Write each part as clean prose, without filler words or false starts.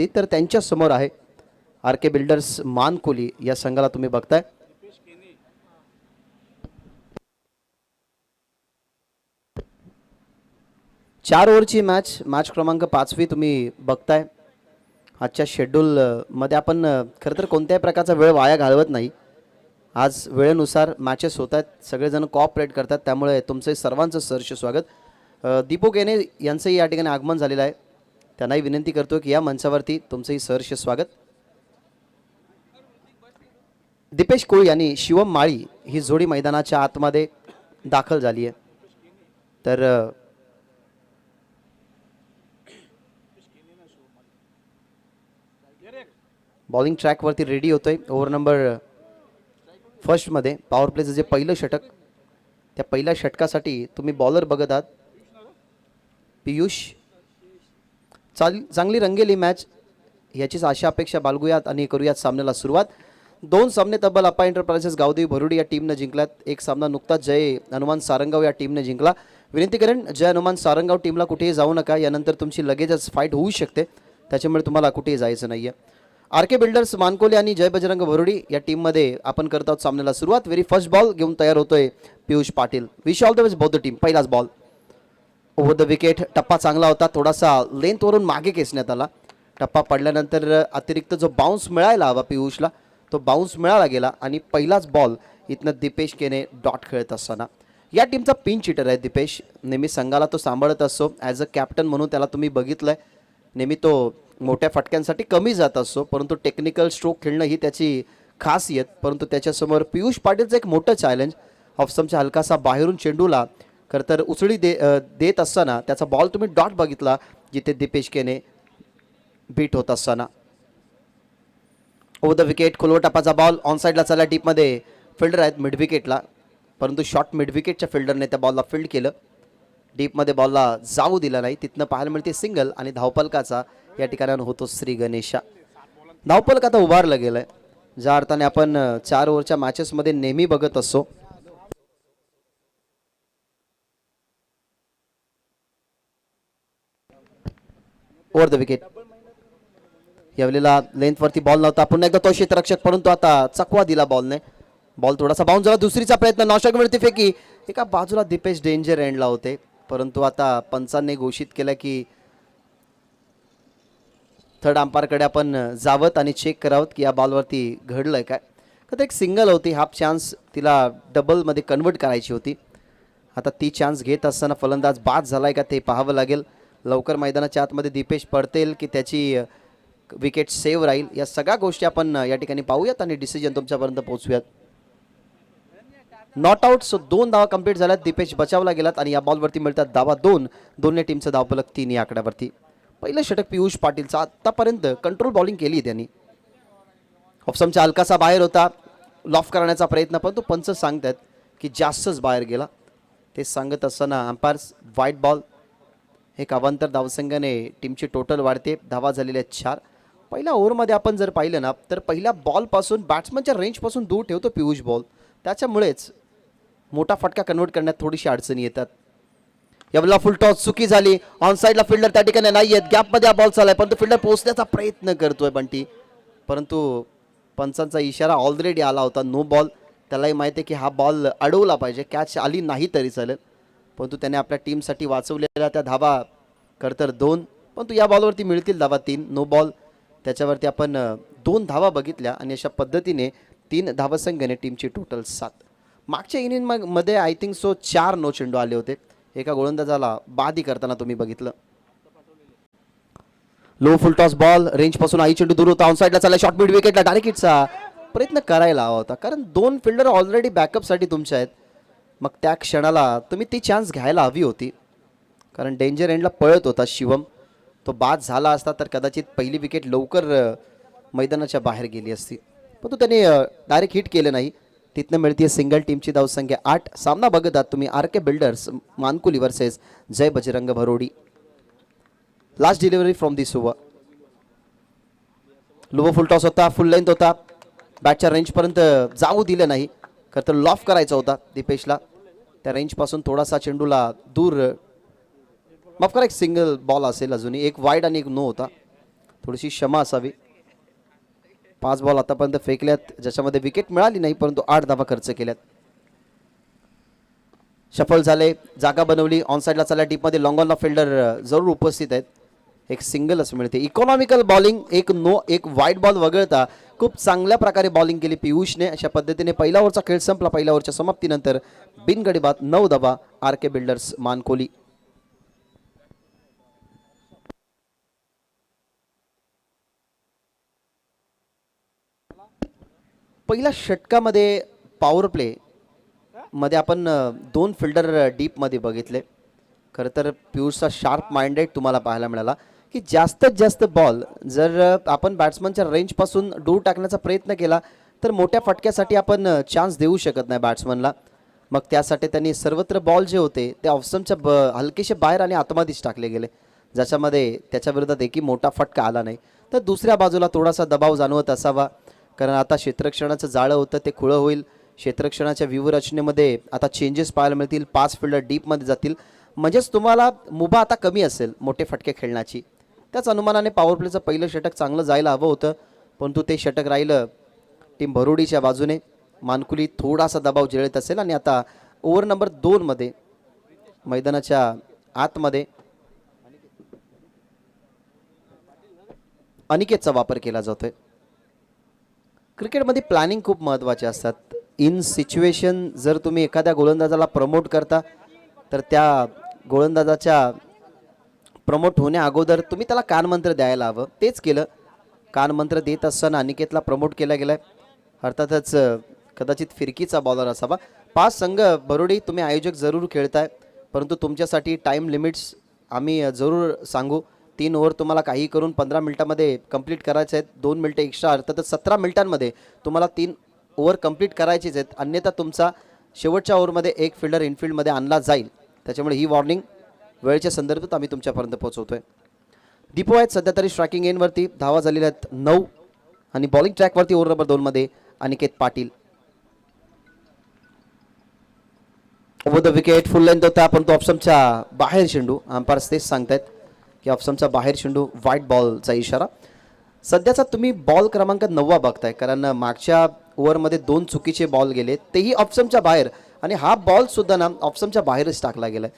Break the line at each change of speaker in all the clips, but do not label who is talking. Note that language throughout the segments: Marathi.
कधी तर त्यांच्या समोर आहे आरके बिल्डर्स मानकोली या संघाला तुम्ही बघताय. चार ओव्हरची मॅच क्रमांक 5वी तुम्ही बघताय. आजच्या शेड्यूल मध्ये आपण खरं तर कोणत्याही प्रकारचा वेळ वाया घालवत नाही. आज वेळेनुसार मॅचेस होत आहेत, सगळेजण कोऑपरेट करतात, त्यामुळे तुमचे सर्वांचं सहर्ष स्वागत. दीपू केने यांचंही या ठिकाणी आगमन झालेलं आहे. त्यांनाही विनंती करतो की या मंचावरती तुमचंही सहर्ष स्वागत. दीपेश कोळी आणि शिवम माळी ही जोडी मैदानाच्या आतमध्ये दाखल झाली आहे. तर बॉलिंग ट्रॅकवरती रेडी होतोय. ओव्हर नंबर फर्स्टमध्ये पॉवर प्लेचं जे पहिलं षटक, त्या पहिल्या षटकासाठी तुम्ही बॉलर बघत आहात पियुष. चांगली रंगेली मॅच याचीच आशा अपेक्षा बाळगूयात आणि करूयात सामन्याला सुरुवात. 2 सामने तब्बल अप्पा एंटरप्राइजेस गावदेवी भरुडी या टीमनं जिंकल्यात. एक सामना नुकताच जय हनुमान सारंगाव या टीमने जिंकला. विनंती करेन जय हनुमान सारंगाव टीमला कुठेही जाऊ नका, यानंतर तुमची लगेचच फाईट होऊ शकते, त्याच्यामुळे तुम्हाला कुठेही जायचं नाही आहे. आरके बिल्डर्स मानकोली आणि जय बजरंग भरुडी या टीममध्ये आपण करत आहोत सामन्याला सुरुवात. व्हेरी फर्स्ट बॉल घेऊन तयार होतोय Piyush Patil. Wish all the best both the team. पहिलाच बॉल ओव्हर द विकेट. टप्पा चांगला होता, थोडासा लेंथवरून मागे खेचण्यात आला. टप्पा पडल्यानंतर अतिरिक्त जो बाउन्स मिळायला हवा पियुषला, तो बाउन्स मिळाला गेला आणि पहिलाच बॉल इथनं दीपेश केने डॉट खेळत असताना. या टीमचा पिन चिटर आहे दीपेश. नेहमी संघाला तो सांभाळत असतो. ॲज अ कॅप्टन म्हणून त्याला तुम्ही बघितलंय, नेहमी तो मोठ्या फटक्यांसाठी कमी जात असतो, परंतु टेक्निकल स्ट्रोक खेळणं ही त्याची खासियत. परंतु त्याच्यासमोर पियुष पाटीलचं एक मोठं चॅलेंज. ऑफस्टंपच्या हलकासा बाहेरून चेंडूला खरं तर उचळी देत असताना त्याचा बॉल तुम्ही डॉट बघितला, जिथे दीपेश केने बीट होत असताना. ओव्हर द विकेट खोलवर टप्पाचा बॉल ऑन साईडला चालला. डीपमध्ये फिल्डर आहेत मिड विकेटला, परंतु शॉर्ट मिड विकेटच्या फिल्डरने त्या बॉलला फील्ड केलं. डीपमध्ये बॉलला जाऊ दिला नाही. तिथनं पाहायला मिळते सिंगल आणि धावपलकाचा या ठिकाणी होतो श्री गणेशा. धावपलक आता उभारलं गेलंय, ज्या अर्थाने आपण 4 ओव्हरच्या मॅचेसमध्ये नेहमी बघत असतो. Over the wicket. यावेळेला लेंथवरती बॉल नव्हता, पुन्हा एकदा तो क्षेत्ररक्षक, परंतु आता चकवा दिला बॉलने. बॉल थोडासा बाउन्स झाला. दुसरीचा प्रयत्न, नॉस्टॉक मिळते फेकी. एका बाजूला दीपेश डेंजर एंडला होते, परंतु आता पंचांनी घोषित केलं की थर्ड अंपायरकडे आपण जावत आणि चेक करावत की या बॉलवरती घडलंय काय. तर एक सिंगल होती, हाफ चान्स तिला डबलमध्ये कन्वर्ट करायची होती. आता ती चान्स घेत असताना फलंदाज बाद झालाय का ते पाहावं लागेल. लवकर मैदानाच्या आतमध्ये दीपेश पडतेल की त्याची विकेट सेव्ह राहील, या सगळ्या गोष्टी आपण या ठिकाणी पाहूयात आणि डिसिजन तुमच्यापर्यंत पोहोचूयात. Not out. सो 2 धावा कंप्लीट झाल्यात. दीपेश बचावला गेलात आणि या बॉलवरती मिळतात धावा 2. दोन्ही टीमचं धावफलक 3 या आकड्यावरती. पहिलं षटक पियुष पाटीलचा. आतापर्यंत कंट्रोल बॉलिंग केली त्यांनी. ऑफस्टंपचा हलकासा बाहेर होता, लॉफ करण्याचा प्रयत्न, पण तो पंच सांगतात की जास्तच बाहेर गेला. ते सांगत असताना अंपायर्स वाईट बॉल. एक अवांतर धावसंख्येने टीमची टोटल वाढते. धावा झालेल्या 4. पहिल्या ओव्हरमध्ये आपण जर पाहिलं ना, तर पहिल्या बॉलपासून बॅट्समनच्या रेंजपासून दूर ठेवतो पियुष बॉल, त्याच्यामुळेच मोठा फटका कन्वर्ट करण्यात थोडीशी अडचणी येतात. यावेळेला फुल टॉस चुकी झाली. ऑन साईडला फिल्डर त्या ठिकाणी नाही आहेत. गॅपमध्ये हा बॉल चाललाय, परंतु फिल्डर पोहोचण्याचा प्रयत्न करतोय बंटी, परंतु पंचांचा इशारा ऑलरेडी आला होता, नो बॉल. त्यालाही माहिती आहे की हा बॉल अडवला पाहिजे, कॅच आली नाही तरी चालेल, परंतु त्याने आपल्या टीमसाठी वाचवलेल्या त्या धावा खरं तर 2, परंतु या बॉलवरती मिळतील धावा 3. No ball. त्याच्यावरती आपण 2 धावा बघितल्या आणि अशा पद्धतीने 3 धावसंख्येने टीमची टोटल 7. मागच्या इनिंगमध्ये आय थिंक सो 4 नो चेंडू आले होते. एका गोलंदाजाला बादी करताना तुम्ही बघितलं. Low full toss ball, range पासून आई चेंडू दूर होता. ऑन साईडला चालला, शॉर्ट मिड विकेटला डायरेक्ट हिटचा प्रयत्न करायला हवा होता, कारण 2 फिल्डर ऑलरेडी बॅकअपसाठी तुमच्या आहेत. मग त्या क्षणाला तुम्ही ती चान्स घ्यायला हवी होती, कारण डेंजर एंडला पळत होता शिवम. तो बाद झाला असता तर कदाचित पहिली विकेट लवकर मैदानाच्या बाहेर गेली असती, पण तो त्याने डायरेक्ट हिट केलं नाही. तिथनं मिळते सिंगल. टीमची धावसंख्या 8. सामना बघत आहात तुम्ही RK builders Mankoli versus Jay Bajrang Bharodi. Last delivery from this over. Low full toss होता, फुल लेंथ होता, बॅटच्या रेंजपर्यंत जाऊ दिलं नाही. खरं तर लॉफ करायचा होता दीपेशला, त्या रेंजपासून थोडासा चेंडूला दूर. माफ करा, एक सिंगल बॉल असेल अजूनही, एक वाईड आणि एक नो होता. थोडीशी क्षमा असावी. 5 बॉल आतापर्यंत फेकल्यात ज्याच्यामध्ये विकेट मिळाली नाही, परंतु 8 धावा खर्च केल्यात. शफल झाले, जागा बनवली, ऑन साईडला चालल्या टीपमध्ये लॉंग ऑनला फिल्डर जरूर उपस्थित आहेत. एक सिंगलच मिळते. इकॉनॉमिकल बॉलिंग, एक वाईट बॉल वगळता खूप चांगल्या प्रकारे बॉलिंग केली पियुषने. अशा पद्धतीने पहिल्या ओव्हरचा खेळ संपला. पहिल्या ओव्हरच्या समाप्तीनंतर बिनगडी बाद 9 धावा आर.के. बिल्डर्स मानकोली. पहिल्या षटकामध्ये पॉवर प्ले मध्ये आपण 2 फिल्डर डीपमध्ये बघितले. खरं तर पियुषचा शार्प माइंडेड तुम्हाला पाहायला मिळाला की जास्तीत जास्त बॉल जर आपण बॅट्समनच्या रेंजपासून दूर टाकण्याचा प्रयत्न केला तर मोठ्या फटक्यासाठी आपण चान्स देऊ शकत नाही बॅट्समनला. मग त्यासाठी त्यांनी सर्वत्र बॉल जे होते ते ऑफस्टंपच्या हलकेसे बाहेर आणि आतमध्येच टाकले गेले, ज्याच्यामध्ये त्याच्या विरोधात एकही मोठा फटका आला नाही. तर दुसऱ्या बाजूला थोडासा दबाव जाणवत असावा, कारण आता क्षेत्ररक्षणाचं जाळं होतं ते खुळं होईल. क्षेत्ररक्षणाच्या व्यूहरचनेमध्ये आता चेंजेस पाहायला मिळतील. 5 फिल्डर डीपमध्ये जातील, म्हणजेच तुम्हाला मुभा आता कमी असेल मोठे फटके खेळण्याची. त्याच अनुमानाने पॉवर प्लेचं पहिलं षटक चांगलं जायला हवं होतं, परंतु ते षटक राहिलं टीम भरोडीच्या बाजूने. मानकुली थोडासा दबाव झेलत असेल आणि आता ओव्हर नंबर 2 मध्ये मैदानाच्या आतमध्ये अनिकेतचा वापर केला जातोय. क्रिकेटमध्ये प्लॅनिंग खूप महत्त्वाचे असतात. इन सिच्युएशन जर तुम्ही एखाद्या गोलंदाजाला प्रमोट करता तर त्या गोलंदाजाच्या प्रमोट होण्या अगोदर तुम्ही त्याला कानमंत्र द्यायला हवं. तेच केलं. कानमंत्र देत असताना अनिकेतला प्रमोट केला गेलाय. अर्थातच कदाचित फिरकीचा बॉलर असावा. 5 संघ भरोडी तुम्ही आयोजक जरूर खेळताय, परंतु तुमच्यासाठी टाईम लिमिट्स आम्ही जरूर सांगू. 3 ओव्हर तुम्हाला काही करून 15 मिनिटामध्ये कंप्लीट करायचे आहेत. 2 मिनिटं एक्स्ट्रा, अर्थातच 17 मिनिटांमध्ये तुम्हाला 3 ओव्हर कंप्लीट करायचेच आहेत. अन्यथा तुमचा शेवटच्या ओव्हरमध्ये एक फिल्डर इनफिल्डमध्ये आणला जाईल. त्याच्यामुळे ही वॉर्निंग वेळेच्या संदर्भात आम्ही तुमच्यापर्यंत पोहोचवतोय. दीपो आहेत सध्या तरी स्ट्रायकिंग एंडवरती. धावा झालेल्या आहेत 9 आणि बॉलिंग ट्रॅकवरती ओव्हर नंबर 2 मध्ये Aniket Patil. Over the wicket full length होता, पण तो ऑप्शनच्या बाहेर चेंडू. अंपायर्स तेच सांगतायत की ऑप्शनच्या बाहेर चेंडू, व्हाईट बॉलचा इशारा. सध्याचा तुम्ही बॉल क्रमांक 9 बघताय, कारण मागच्या ओव्हरमध्ये 2 चुकीचे बॉल गेले, तेही ऑप्शनच्या बाहेर, आणि हा बॉल सुद्धा ना ऑप्शनच्या बाहेरच टाकला गेलाय.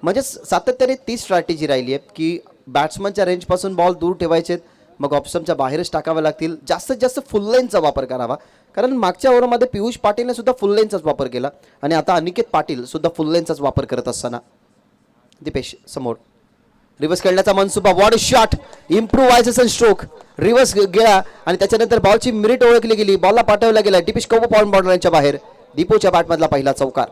म्हणजे सातत्याने ती स्ट्रॅटेजी राहिली आहे की बॅट्समनच्या रेंजपासून बॉल दूर ठेवायचे, मग ऑप्शनच्या बाहेरच टाकावे लागतील. जास्तीत जास्त फुल लेनचा वापर करावा, कारण मागच्या ओव्हरमध्ये पियुष पाटीलने सुद्धा फुल लेनचाच वापर केला आणि आता अनिकेत पाटील सुद्धा फुल लेनचाच वापर करत असताना दीपेश समोर रिव्हर्स खेळण्याचा मनसुबा. वॉट शॉट, इम्प्रूव्हायझेशन स्ट्रोक, रिव्हर्स गेला आणि त्याच्यानंतर बॉलची मिरिट ओळखली गेली, बॉलला पाठवला गेला दीपेश कवो पॉइंट बॉर्डरच्या बाहेर. दीपोच्या बॅटमधला पहिला चौकार.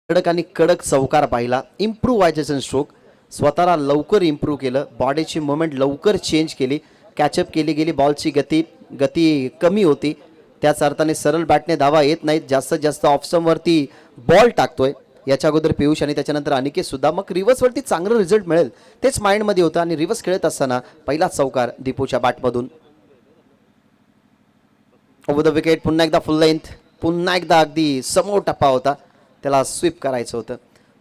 कडक आणि कडक चौकार पाहिला. इम्प्रूव्हायझेशन स्ट्रोक, स्वतःला लवकर इम्प्रूव्ह केलं, बॉडीची मुवमेंट लवकर चेंज केली, कॅचअप केली गेली. बॉलची गती कमी होती, त्याच अर्थाने सरळ बॅटने धावा येत नाहीत. जास्तीत जास्त ऑफस्टंपवरती बॉल टाकतोय याच्या अगोदर पियुष आणि त्याच्यानंतर अनिकेत सुद्धा. मग रिव्हर्सवरती चांगलं रिझल्ट मिळेल तेच माइंडमध्ये होतं आणि रिव्हर्स खेळत असताना पहिला चौकार दीपूच्या बॅटमधून. ओव्हर द विकेट, पुन्हा एकदा फुल लेंथ, पुन्हा एकदा अगदी समोर टप्पा होता, त्याला स्वीप करायचं होतं.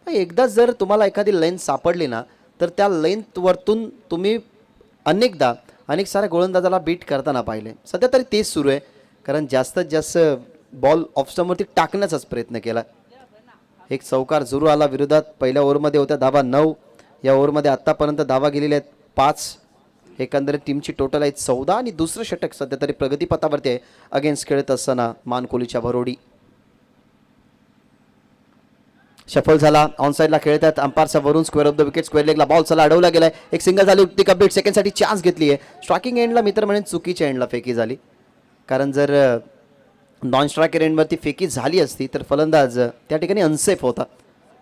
एकदा जर तुम्हाला एखादी लेंथ सापडली ना तर त्या लेंथवरतून तुम्ही अनेक साऱ्या गोलंदाजाला बीट करताना पाहिले. सध्या तरी तेच सुरू आहे, कारण जास्तीत जास्त बॉल ऑफस्टंपवरती टाकण्याचाच प्रयत्न केला. एक चौकार जरूर आला विरोधात. पहिल्या ओव्हरमध्ये होत्या धावा 9, या ओव्हरमध्ये आत्तापर्यंत धावा गेलेल्या आहेत 5. एकंदरीत टीमची टोटल आहे 14 आणि दुसरं षटक सध्या तरी प्रगतीपथावरती आहे अगेन्स्ट खेळत असताना मानकोलीच्या भरोडी. शफल झाला, ऑन साईडला खेळतात. अंपायरच्या वरून square off the wicket, square लेगला बॉल चला अडवला गेलाय. एक सिंगल झाली होती कंप्लीट. सेकंडसाठी चान्स घेतली आहे. स्ट्रायकिंग एंडला मित्र म्हणेन चुकीच्या एंडला फेकी झाली, कारण जर नॉन स्ट्रायकर एंडवरती फेकी झाली असती तर फलंदाज त्या ठिकाणी अनसेफ होता,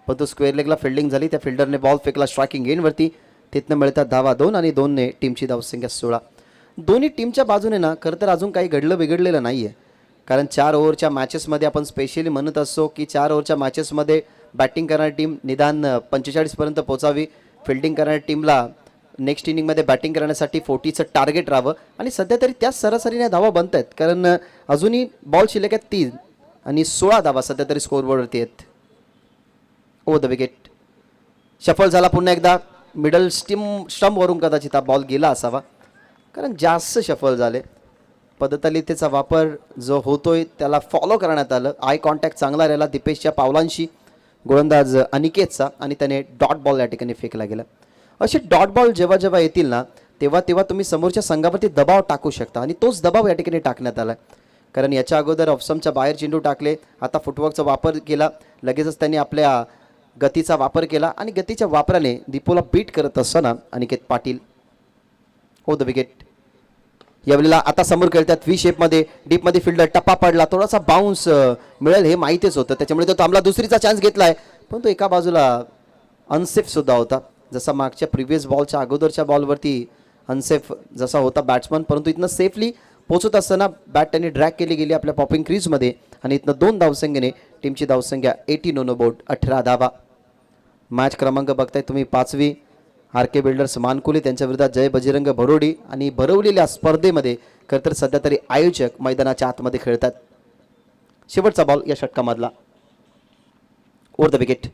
पण तो स्क्वेअर लेगला फिल्डिंग झाली. त्या फिल्डरने बॉल फेकला स्ट्रायकिंग एंडवरती. तिथनं मिळतात धावा 2 आणि 2ने टीमची धावसंख्या 16. दोन्ही टीमच्या बाजूने ना खरं तर अजून काही घडलं बिघडलेलं नाही आहे, कारण 4 ओव्हरच्या मॅचेसमध्ये आपण स्पेशली म्हणत असतो की 4 ओव्हरच्या मॅचेसमध्ये बॅटिंग करणारी टीम निदान 45 पर्यंत पोहोचावी, फिल्डिंग करणाऱ्या टीमला नेक्स्ट इनिंगमध्ये बॅटिंग करण्यासाठी 40चं टार्गेट राहावं आणि सध्या तरी त्याच सरासरीने धावा बनत आहेत, कारण अजूनही बॉल शिल्लक आहेत 3 आणि 16 धावा सध्या तरी स्कोअरबोर्डवरती आहेत. Over the wicket. शफल झाला पुन्हा एकदा. मिडल स्टंपवरून कदाचित हा बॉल गेला असावा, कारण जास्त शफल झाले. पदतलितेचा वापर जो होतोय त्याला फॉलो करण्यात आलं. आय कॉन्टॅक्ट चांगला राहिला दीपेशच्या पावलांशी गोलंदाज अनिकेतचा आणि त्याने डॉट बॉल या ठिकाणी फेकला गेला. असे डॉट बॉल जेव्हा जेव्हा येतील ना तेव्हा तेव्हा तुम्ही समोरच्या संघावरती दबाव टाकू शकता आणि तोच दबाव या ठिकाणी टाकण्यात आला. कारण याच्या अगोदर ऑफसमच्या बाहेर चेंडू टाकले, आता फुटवर्कचा वापर केला, लगेचच त्यांनी आपल्या गतीचा वापर केला आणि गतीच्या वापराने दीपोला बीट करत असताना अनिकेत पाटील हो द विकेट. यावेळेला आता समोर खेळतात व्ही शेपमध्ये, डीपमध्ये फिल्डर टप्पा पडला, थोडासा बाउन्स मिळेल हे माहितीच होतं, त्याच्यामुळे तो थांबला. दुसरीचा चान्स घेतलाय पण तो एका बाजूला अनसेफ सुद्धा होता, जसा मागच्या प्रिव्हियस बॉलच्या अगोदरच्या बॉलवरती अनसेफ जसा होता बॅट्समन, परंतु इथनं सेफली पोहोचत असताना बॅट त्यांनी ड्रॅग केली गेली आपल्या पॉपिंग क्रीजमध्ये आणि इथनं 2 धावसंख्येने टीमची धावसंख्या 18 ऑन बोर्ड 18 धावा. मॅच क्रमांक बघताय तुम्ही 5वी. आर के बिल्डर्स मानकुली त्यांच्या विरोधात जय बजरंग भरोडी आणि भरवलेल्या स्पर्धेमध्ये खरं तर सध्या तरी आयोजक मैदानाच्या आतमध्ये खेळतात. शेवटचा बॉल या षटकामधला. Over the wicket.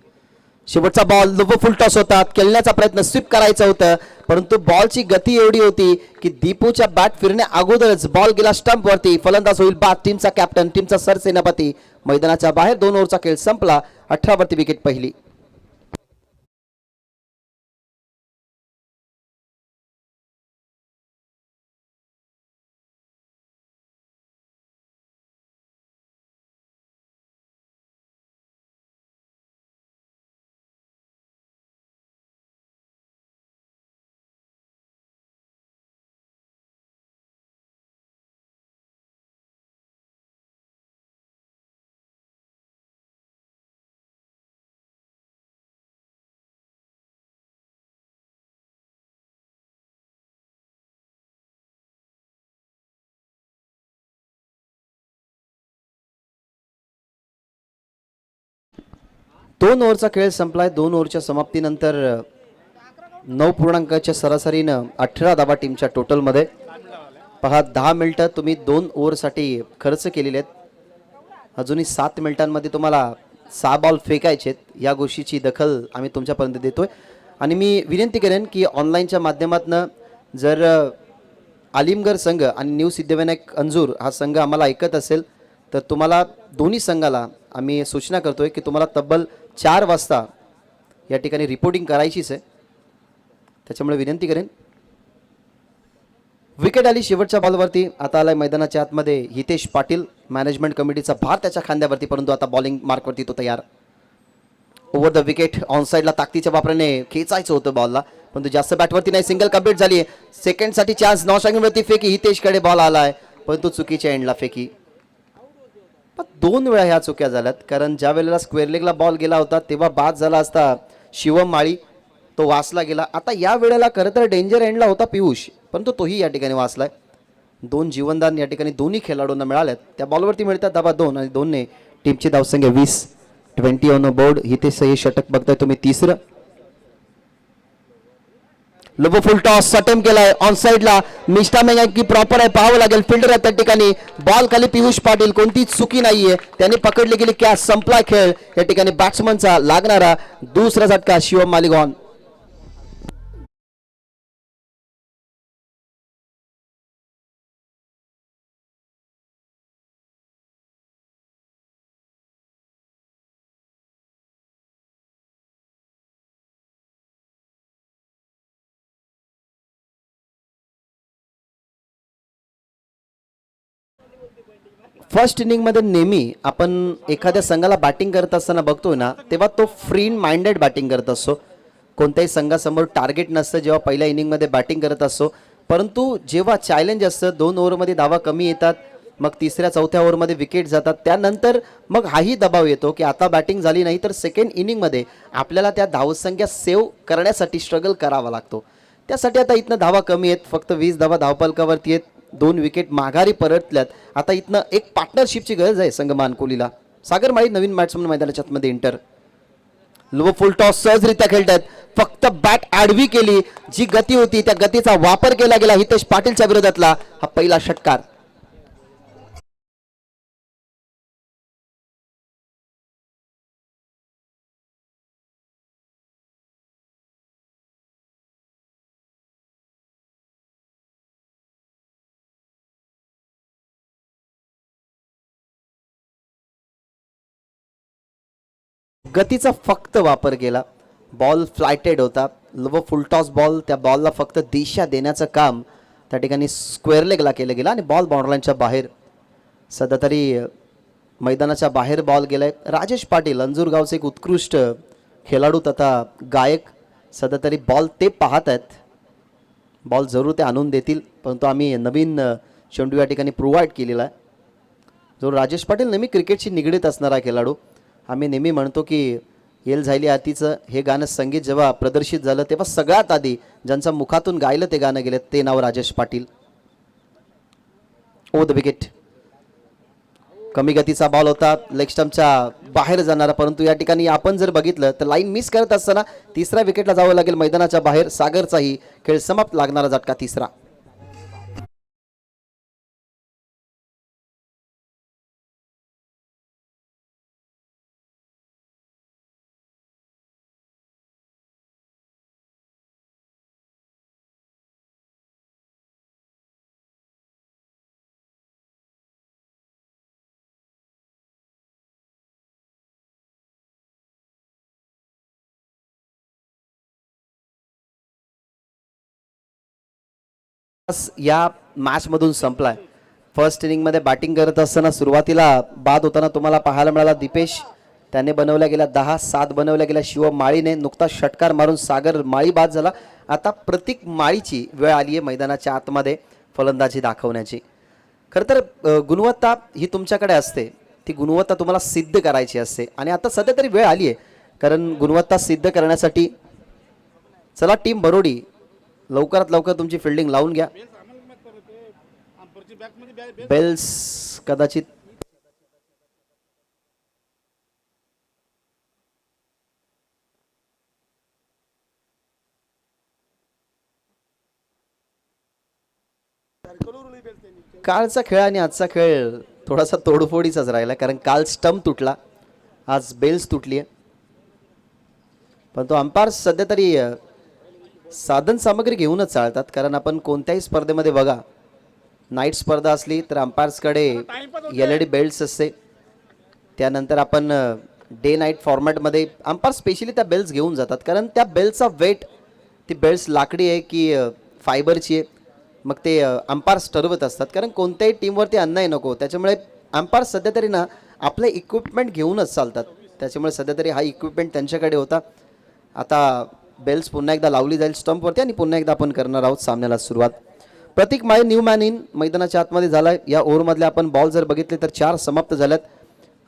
शेवटचा बॉल लोव फुल टॉस होता, खेळण्याचा प्रयत्न स्वीप करायचा होता, परंतु बॉलची गती एवढी होती की दीपूच्या बॅट फिरण्या अगोदरच बॉल गेला स्टंपवरती. फलंदाज होईल बाद टीमचा कॅप्टन, टीमचा सरसेनापती. मैदानाच्या बाहेर 2 ओव्हरचा खेळ संपला. 18 वरती विकेट पहिली. दोन ओव्हरचा खेळ संपलाय. 2 ओव्हरच्या समाप्तीनंतर 9 पूर्णांकाच्या सरासरीनं 18 धावा टीमच्या टोटलमध्ये. पहा 10 मिनिटं तुम्ही 2 ओव्हरसाठी खर्च केलेले आहेत. अजूनही 7 मिनिटांमध्ये तुम्हाला 6 बॉल फेकायचे आहेत. या गोष्टीची दखल आम्ही तुमच्यापर्यंत देतोय आणि मी विनंती करेन की ऑनलाईनच्या माध्यमातून जर आलिमगड संघ आणि न्यू सिद्धिविनायक अंजूर हा संघ आम्हाला ऐकत असेल तर तुम्हाला दोन्ही संघाला आम्ही सूचना करतोय की तुम्हाला तब्बल 4 वाजता या ठिकाणी रिपोर्टिंग करायचीच आहे, त्याच्यामुळे विनंती करेन. विकेट आली शेवटच्या बॉलवरती. आता आलाय मैदानाच्या आतमध्ये हितेश पाटील. मॅनेजमेंट कमिटीचा भार त्याच्या खांद्यावरती, परंतु आता बॉलिंग मार्कवरती तो तयार. Over the wicket. ऑन साईडला ताकदीच्या वापराने खेचायचं होतं बॉलला, परंतु जास्त बॅटवरती नाही. सिंगल कंप्लीट झाली. सेकंडसाठी चान्स. नॉन स्ट्रायकिंगवरती फेकी. हितेशकडे बॉल आलाय परंतु चुकीच्या एंडला फेकी. 2 वेळा ह्या चुक्या झाल्यात, कारण ज्या वेळेला स्क्वेअर लेगला बॉल गेला होता तेव्हा बाद झाला असता शिवम माळी, तो वाचला गेला. आता या वेळेला खरं तर डेंजर एंडला होता पियुष, परंतु तोही या ठिकाणी वाचलाय. 2 जीवनदान या ठिकाणी दोन्ही खेळाडूंना मिळाल्यात. त्या बॉलवरती मिळतात धावा 2 आणि 2ने टीमची धावसंख्या 20. 20 ऑन बोर्ड. हितेश हे षटक बघताय तुम्ही 3रं. लोबो फुल टॉस अटेम्प्ट केलाय ऑन साइडला. मिस्टा मेगा की प्रॉपर आहे, पाहावं लागेल. फिल्डर आहे त्या ठिकाणी. बॉल खाली पियुष पाटील, कोणतीच चुकी नाहीये. त्याने पकडली गेली कॅच. संपला खेळ. या ठिकाणी बॅट्समनचा लागणारा दुसरा झटका. शिवम मालिगॉन. फर्स्ट इनिंगमध्ये नेहमी आपण एखाद्या संघाला बॅटिंग करत असताना बघतोय ना तेव्हा तो फ्री माइंडेड बॅटिंग करत असतो. कोणत्याही संघासमोर टार्गेट नसतं जेव्हा पहिल्या इनिंगमध्ये बॅटिंग करत असतो, परंतु जेव्हा चॅलेंज असतं 2 ओव्हरमध्ये धावा कमी येतात, मग 3ऱ्या-4थ्या ओव्हरमध्ये विकेट जातात, त्यानंतर मग हाही दबाव येतो की आता बॅटिंग झाली नाही तर सेकंड इनिंगमध्ये आपल्याला त्या धावसंख्या सेव्ह करण्यासाठी स्ट्रगल करावा लागतो. त्यासाठी आता इथनं धावा कमी आहेत, फक्त 20 धावा धावपलकावरती आहेत. 2 विकेट माघारी परतल्यात. आता इथनं एक पार्टनरशिपची गरज आहे संघ मानकोलीला. सागर माळी नवीन बॅट्समन मैदानाच्या आतमध्ये एंटर. लो फुल टॉस सहजरित्या खेळतात. फक्त बॅट आडवी केली, जी गती होती त्या गतीचा वापर केला गेला हितेश पाटीलच्या विरोधातला हा पहिला षटकार. गतीचा फक्त वापर केला. बॉल फ्लायटेड होता. लो फुल टॉस बॉल, त्या बॉलला फक्त दिशा देण्याचं काम त्या ठिकाणी स्क्वेअर लेगला केलं गेलं आणि बॉल बाउंड्रीच्या बाहेर. सध्या तरी मैदानाच्या बाहेर बॉल गेलाय. राजेश पाटील अंजूर गावचे एक उत्कृष्ट खेळाडू तथा गायक सध्या तरी बॉल ते पाहत आहेत. बॉल जरूर ते आणून देतील, परंतु आम्ही नवीन चेंडू या ठिकाणी प्रोव्हाइड केलेला आहे. जो राजेश पाटील नेहमी क्रिकेटशी निगडीत असणारा खेळाडू. आम्ही नेहमी म्हणतो की येल झायली हातीचं हे गाणं संगीत जेव्हा प्रदर्शित झालं तेव्हा सगळ्यात आधी ज्यांच्या मुखातून गायलं ते गाणं गेलं ते नाव राजेश पाटील. ओ द विकेट. कमी गतीचा बॉल होता, लेग स्टंपच्या बाहेर जाणारा, परंतु या ठिकाणी आपण जर बघितलं तर लाईन मिस करत असताना तिसऱ्या विकेटला जावं लागेल मैदानाच्या बाहेर. सागरचाही खेळ समाप्त, लागणारा झटका तिसरा. या मॅच मधून संपलाय. फर्स्ट इनिंग मध्ये बॅटिंग करत असताना सुरुवातीला बाद होताना तुम्हाला पाहायला मिळाला दीपेश. त्याने बनवल्या गेल्या 10, 7 बनवल्या गेल्या शिवम माळीने. नुकता षटकार मारून सागर माळी बाद झाला. आता प्रतीक माळीची वेळ आली आहे मैदानाच्या आतमध्ये फलंदाजी दाखवण्याची. खरं तर गुणवत्ता ही तुमच्याकडे असते, ती गुणवत्ता तुम्हाला सिद्ध करायची असते आणि आता सध्या तरी वेळ आली आहे. कारण गुणवत्ता सिद्ध करण्यासाठी चला टीम बरोडी लवकरात लवकर तुमची फिल्डिंग लावून घ्या. बेल्स कदाचित कालचा खेळ आणि आजचा खेळ थोडासा तोडफोडीचाच राहिला, कारण काल स्टंप तुटला, आज बेल्स तुटली आहे. पण तो अंपायर सध्या तरी साधन सामग्री घेऊनच चालतात. कारण आपण कोणत्याही स्पर्धेमध्ये बघा, नाईट स्पर्धा असली तर अंपायर्सकडे LED बेल्ट्स असते. त्यानंतर आपण डे नाईट फॉर्मॅटमध्ये अंपायर स्पेशली त्या बेल्ट्स घेऊन जातात, कारण त्या बेल्टचा वेट, ती बेल्ट्स लाकडी आहे की फायबरची आहे, मग ते अंपायर्स ठरवत असतात. कारण कोणत्याही टीमवरती अन्याय नको, त्याच्यामुळे अंपायर सध्या तरी ना आपले इक्विपमेंट घेऊनच चालतात. त्याच्यामुळे सध्या तरी हा इक्विपमेंट त्यांच्याकडे होता. आता बेल्स पुन्हा एकदा लावली जाईल स्टंपवरती आणि पुन्हा एकदा आपण करणार आहोत सामन्याला सुरुवात. प्रतीक माळी न्यू मॅन इन मैदानाच्या आतमध्ये झाला. या ओव्हरमधले आपण बॉल जर बघितले तर 4 समाप्त झाल्यात.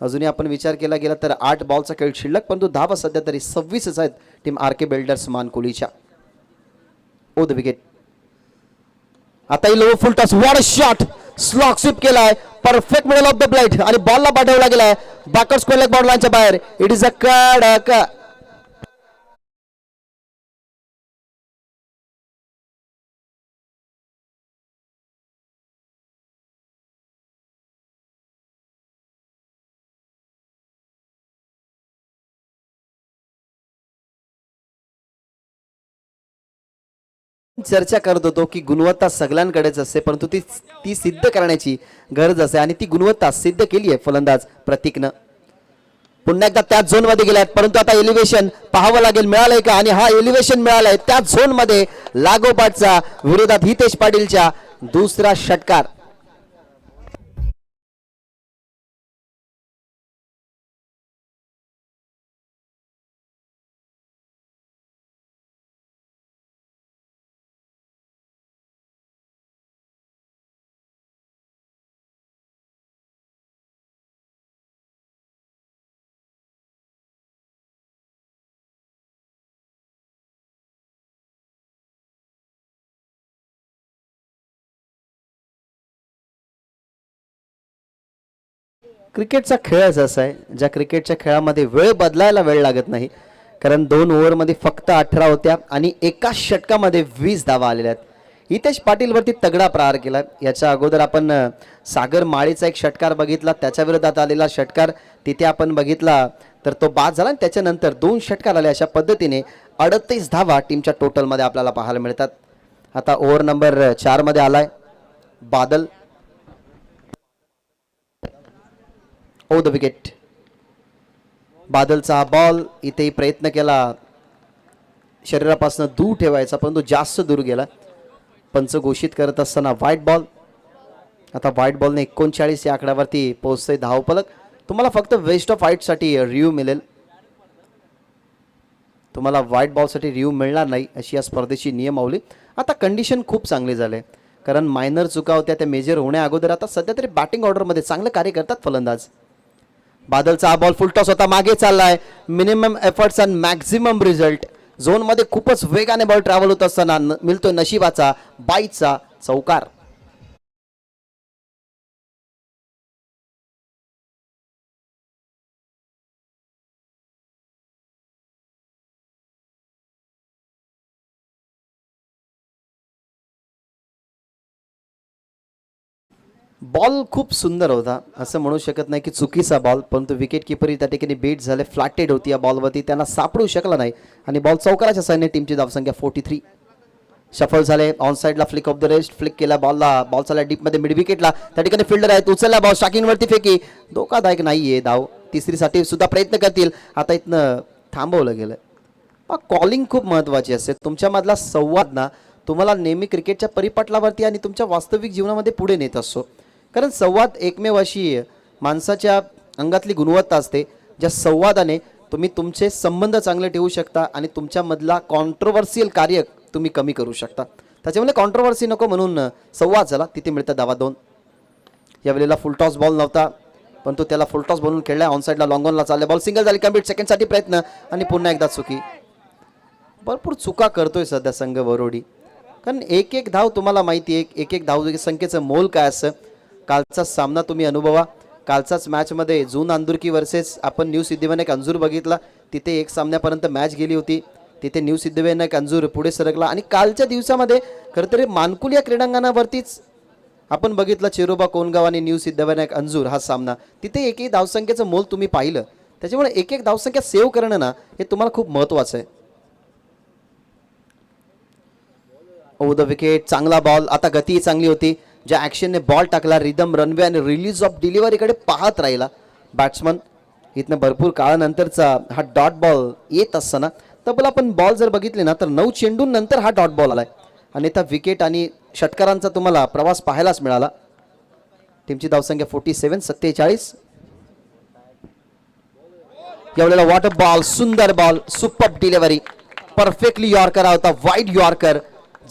अजूनही आपण विचार केला गेला तर 8 बॉलचा खेळ शिल्लक, परंतु धावा सध्या तरी 26च आहेत टीम RK बिल्डर्स मानकोलीच्या. Over the wicket. आता low full toss, what a shot, slog sweep केलाय, perfect middle of the plate आणि बॉलला पाठवला गेलाय बॅकवर्ड स्क्वेअर लेग बॉर्डर लाईनच्या बाहेर. इट इज अ कडक. चर्चा करत होतो की गुणवत्ता सगळ्यांकडेच असते, परंतु ती सिद्ध करण्याची गरज असते आणि ती गुणवत्ता सिद्ध केली आहे फलंदाज प्रतीकनं. पुन्हा एकदा त्याच झोन मध्ये गेल्यात, परंतु आता एलिव्हेशन पाहावं लागेल मिळालंय का, आणि हा एलिव्हेशन मिळालंय त्याच झोन मध्ये लागोपाठचा विरोधात हितेश पाटीलच्या दुसरा षटकार. क्रिकेटचा खेळच असा आहे, ज्या क्रिकेटच्या खेळामध्ये वेळ बदलायला वेळ लागत नाही. कारण 2 ओव्हरमध्ये फक्त 18 होत्या आणि एका षटकामध्ये 20 धावा आलेल्या आहेत. हितेश पाटीलवरती तगडा प्रहार केला. याच्या अगोदर आपण सागर माळीचा एक षटकार बघितला, त्याच्या विरोधात आलेला षटकार तिथे आपण बघितला तर तो बाद झाला आणि त्याच्यानंतर 2 षटकार आले. अशा पद्धतीने 38 धावा टीमच्या टोटलमध्ये आपल्याला पाहायला मिळतात. आता ओव्हर नंबर 4 मध्ये आलाय बादल. ओ द विकेट. बादलचा हा बॉल इथेही प्रयत्न केला शरीरापासून दूर ठेवायचा, परंतु जास्त दूर गेला. पंच घोषित करत असताना व्हाईट बॉल. आता व्हाईट बॉलने 39 या आकड्यावरती पोहोचते धावफलक. तुम्हाला फक्त वेस्ट ऑफ व्हाईटसाठी रिव्ह्यू मिळेल, तुम्हाला व्हाईट बॉलसाठी रिव्ह्यू मिळणार नाही अशी या स्पर्धेची नियमावली. आता कंडिशन खूप चांगली झाले, कारण मायनर चुका होत्या त्या मेजर होण्या अगोदर आता सध्या तरी बॅटिंग ऑर्डरमध्ये चांगलं कार्य करतात फलंदाज. बादलचा हा बॉल फुलटॉस होता, मागे चाललाय. Minimum efforts and maximum result. झोनमध्ये खूपच वेगाने बॉल ट्रॅव्हल होत असताना मिळतोय नशिबाचा बाईचा चौकार. बॉल खूप सुंदर होता, असं म्हणू शकत नाही की चुकीचा बॉल, परंतु विकेट किपरही त्या ठिकाणी बीट झाले. फ्लॅटेड होती या बॉलवरती, त्यांना सापडू शकला नाही आणि बॉल चौकाराच्या साहाय्याने टीमची धावसंख्या 43. शफल झाले. ऑन साईडला flick of the rest. Flick केला बॉलला, बॉल चालला डीपमध्ये मिड विकेटला. त्या ठिकाणी फिल्डर आहेत, उचलला बॉल स्ट्रायकिंगवरती फेकी. धोकादायक नाहीये धाव. तिसरीसाठी सुद्धा प्रयत्न करतील. आता इथनं थांबवलं गेलं. कॉलिंग खूप महत्त्वाची असते. तुमच्यामधला संवाद ना तुम्हाला नेहमी क्रिकेटच्या परिपटलावरती आणि तुमच्या वास्तविक जीवनामध्ये पुढे नेत असतो. कारण संवाद एकमेव अशी माणसाच्या अंगातली गुणवत्ता असते ज्या संवादाने तुम्ही तुमचे संबंध चांगले ठेवू शकता आणि तुमच्यामधला कॉन्ट्रोवर्सियल कार्य तुम्ही कमी करू शकता. त्याच्यामुळे कॉन्ट्रोवर्सी नको म्हणून संवाद झाला. तिथे मिळतं धावा 2. यावेळेला फुलटॉस बॉल नव्हता, परंतु त्याला फुलटॉस बनवून खेळला. ऑन साईडला लॉंग ऑनला चालले. बॉल सिंगल झाली. कम्प्लीट. सेकंडसाठी प्रयत्न आणि पुन्हा एकदा चुकी. भरपूर चुका करतोय सध्या संघ वरोडी, कारण एक एक धाव तुम्हाला माहिती आहे, एक एक धाव संख्येचं मोल काय असं. कालचा सामना तुम्ही अनुभवा. कालचाच मॅचमध्ये जून अंदुरकी वर्सेस आपण न्यू सिद्धिविनायक अंजूर बघितला. तिथे 1 सामन्यापर्यंत मॅच गेली होती. तिथे न्यू सिद्धिविनायक अंजूर पुढे सरकला आणि कालच्या दिवसामध्ये खरं तर मानकुल या क्रीडांगणावरतीच आपण बघितलं चिरोबा कोनगाव आणि न्यू सिद्धिविनायक अंजूर हा सामना. तिथे एक धावसंख्येचं मोल तुम्ही पाहिलं. त्याच्यामुळे एक एक धावसंख्या सेव्ह करणं ना हे तुम्हाला खूप महत्त्वाचं आहे. ओ द विकेट. चांगला बॉल. आता गती चांगली होती. ज्या ॲक्शनने बॉल टाकला, रिदम, रनवे आणि रिलीज ऑफ डिलिव्हरीकडे पाहत राहिला बॅट्समन. इथनं भरपूर काळानंतरचा हा डॉट बॉल येत असताना तबला आपण बॉल जर बघितले ना तर 9 चेंडूंनंतर हा डॉट बॉल आलाय आणि त्या विकेट आणि षटकारांचा तुम्हाला प्रवास पाहायलाच मिळाला. टीमची धावसंख्या 47. यावेळेला वॉटर बॉल. सुंदर ball. Super delivery. Perfectly yorker होता. Wide yorker.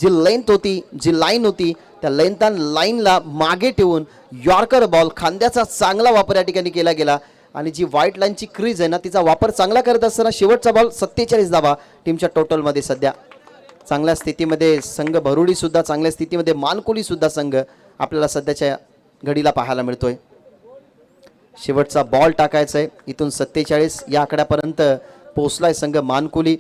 जी लेंथ होती, जी लाईन होती, त्या लेंथ आणि लाईनला मागे ठेवून यॉर्कर बॉल. खांद्याचा चांगला वापर या ठिकाणी केला गेला आणि जी व्हाईट लाईनची क्रीज आहे ना तिचा वापर चांगला करत असताना शेवटचा बॉल 47 धावा टीमच्या टोटलमध्ये. सध्या चांगल्या स्थितीमध्ये संघ भरुडी सुद्धा चांगल्या स्थितीमध्ये, मानकोली सुद्धा संघ आपल्याला सध्याच्या घडीला पाहायला मिळतोय. शेवटचा बॉल टाकायचा आहे. इथून 47 या आकड्यापर्यंत पोहोचलाय संघ मानकोली.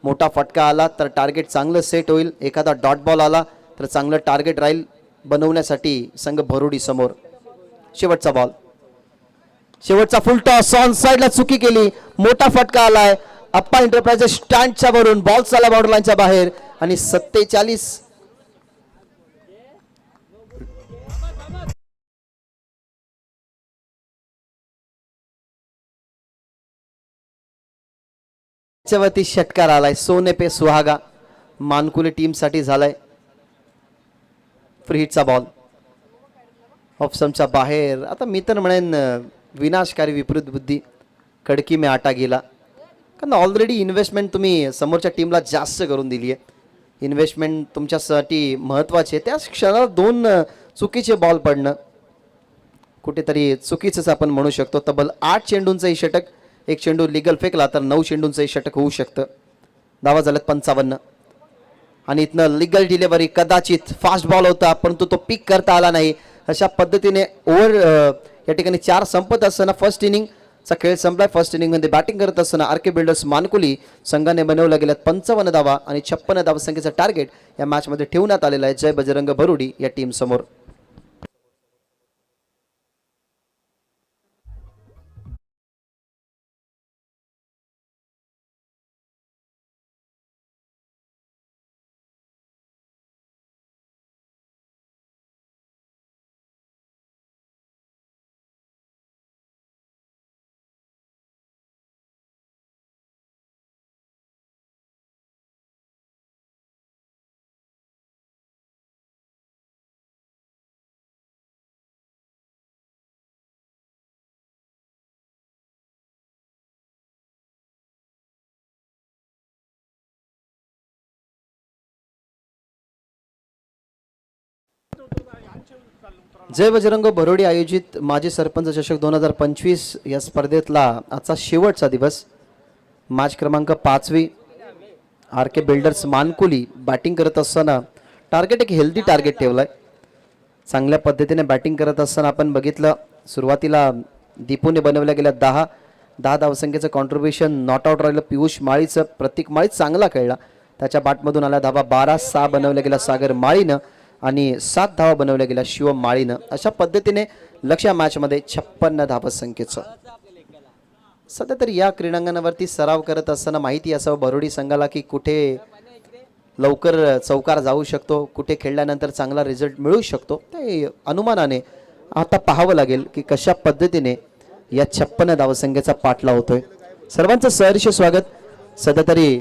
मोठा फटका आला तर टार्गेट चांगलं सेट होईल. एखादा डॉट बॉल आला तर चांगलं टार्गेट राहील बनवण्यासाठी संघ भरुडी समोर. शेवटचा बॉल. शेवटचा फुल टॉस. ऑन साईडला चुकी केली. मोठा फटका आलाय. अप्पा एंटरप्राइजेस स्टँडच्या वरून बॉल चालला बॉर्डर लाईनच्या बाहेर आणि 47. वरती षटकार आलाय. सोने पे सुहागा मानकुले टीम साठी झालाय. फ्री हिटचा बॉल ऑफ स्टंपच्या बाहेर. आता मी तर म्हणेन विनाशकारी विपरीत बुद्धी. कडकी में आटा गेला, कारण ऑलरेडी इन्व्हेस्टमेंट तुम्ही समोरच्या टीमला जास्त करून दिली आहे. इन्व्हेस्टमेंट तुमच्यासाठी महत्त्वाची आहे. त्याच क्षणाला 2 चुकीचे बॉल पडणं कुठेतरी चुकीचंच आपण म्हणू शकतो. तब्बल 8 चेंडूंचंही षटक. 1 चेंडू लिगल फेकला तर 9 चेंडूंचंही षटक होऊ शकतं. धावा झाल्यात 55 आणि इथनं लिगल डिलिव्हरी. कदाचित फास्ट बॉल होता परंतु तो पिक करता आला नाही. अशा पद्धतीने ओव्हर या ठिकाणी 4 संपत असताना फर्स्ट इनिंग चा खेळ संपलाय. फर्स्ट इनिंगमध्ये बॅटिंग करत असताना आरके बिल्डर्स मानकुली संघाने बनवल्या गेल्यात 55 धावा आणि 56 धावसंख्येचं टार्गेट या मॅचमध्ये ठेवण्यात आलेलं आहे जय बजरंग भरुडी या टीम समोर. जय बजरंग भरोडी आयोजित माजी सरपंच चषक 2025 या स्पर्धेतला आजचा शेवटचा दिवस. मॅच क्रमांक 5वी. आरके बिल्डर्स मानकुली बॅटिंग करत असताना टार्गेट एक हेल्दी टार्गेट ठेवलाय. चांगल्या पद्धतीने बॅटिंग करत असताना आपण बघितलं सुरुवातीला दीपूने बनवल्या गेल्या 10 धावसंख्येचं कॉन्ट्रीब्युशन नॉट आउट राहिलं पियुष माळीचं. प्रतीक माळी चांगला खेळला. त्याच्या बॅटमधून आल्या धावा 12-6 बनवल्या गेल्या सागर माळीनं आणि 7 धावा बनवल्या गेल्या शिवम माळीनं. अशा पद्धतीने लक्ष मॅचमध्ये 56 धावसंख्येचं. सध्या तरी या क्रीडांगणावरती सराव करत असताना माहिती असावं भरोडी संघाला की कुठे लवकर चौकार जाऊ शकतो, कुठे खेळल्यानंतर चांगला रिझल्ट मिळू शकतो. ते अनुमानाने आता पाहावं लागेल की कशा पद्धतीने या 56 धावसंख्येचा पाठला होतोय. सर्वांचं सहर्ष स्वागत. सध्या तरी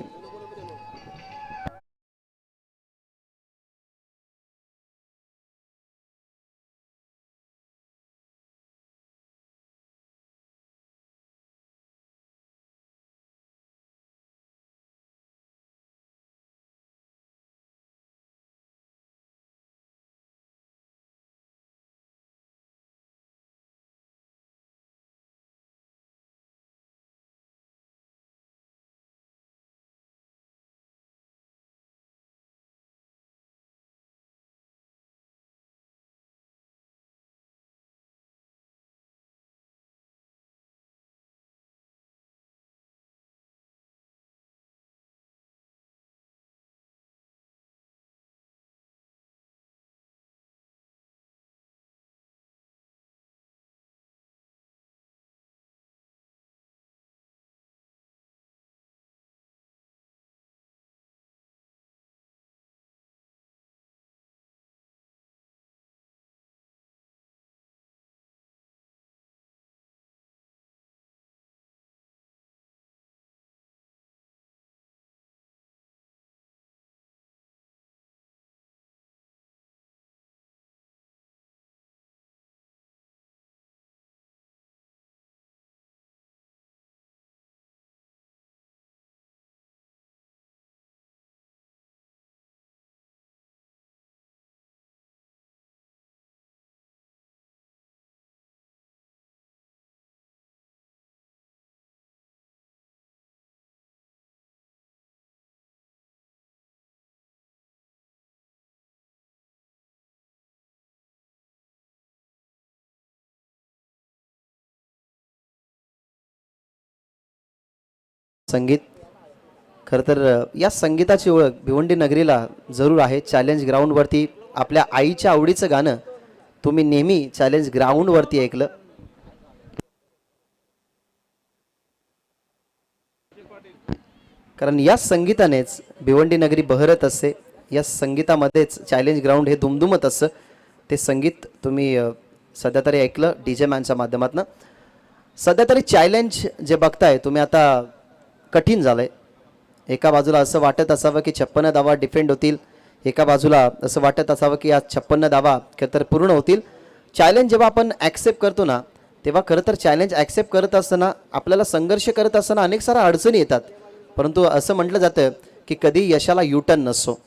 संगीत खरं तर या संगीताची ओळख भिवंडी नगरीला जरूर आहे. चॅलेंज ग्राउंडवरती आपल्या आईच्या आवडीचं गाणं तुम्ही नेहमी चॅलेंज ग्राउंडवरती ऐकलं. कारण या संगीतानेच भिवंडी नगरी बहरत असते. या संगीतामध्येच चॅलेंज ग्राउंड हे दुमदुमत असतं. ते संगीत तुम्ही सध्या तरी ऐकलं DJ मॅनच्या माध्यमातून. सध्या तरी चॅलेंज जे बघताय तुम्ही आता कठीण झालंय. एका बाजूला असं वाटत असावं की 56 धावा डिफेंड होतील, एका बाजूला असं वाटत असावं की आज 56 धावा खरं तर पूर्ण होतील. चॅलेंज जेव्हा आपण ॲक्सेप्ट करतो ना तेव्हा खरं तर चॅलेंज ॲक्सेप्ट करत असताना आपल्याला संघर्ष करत असताना अनेक साऱ्या अडचणी येतात. परंतु असं म्हटलं जातं की कधी यशाला युटर्न नसतो.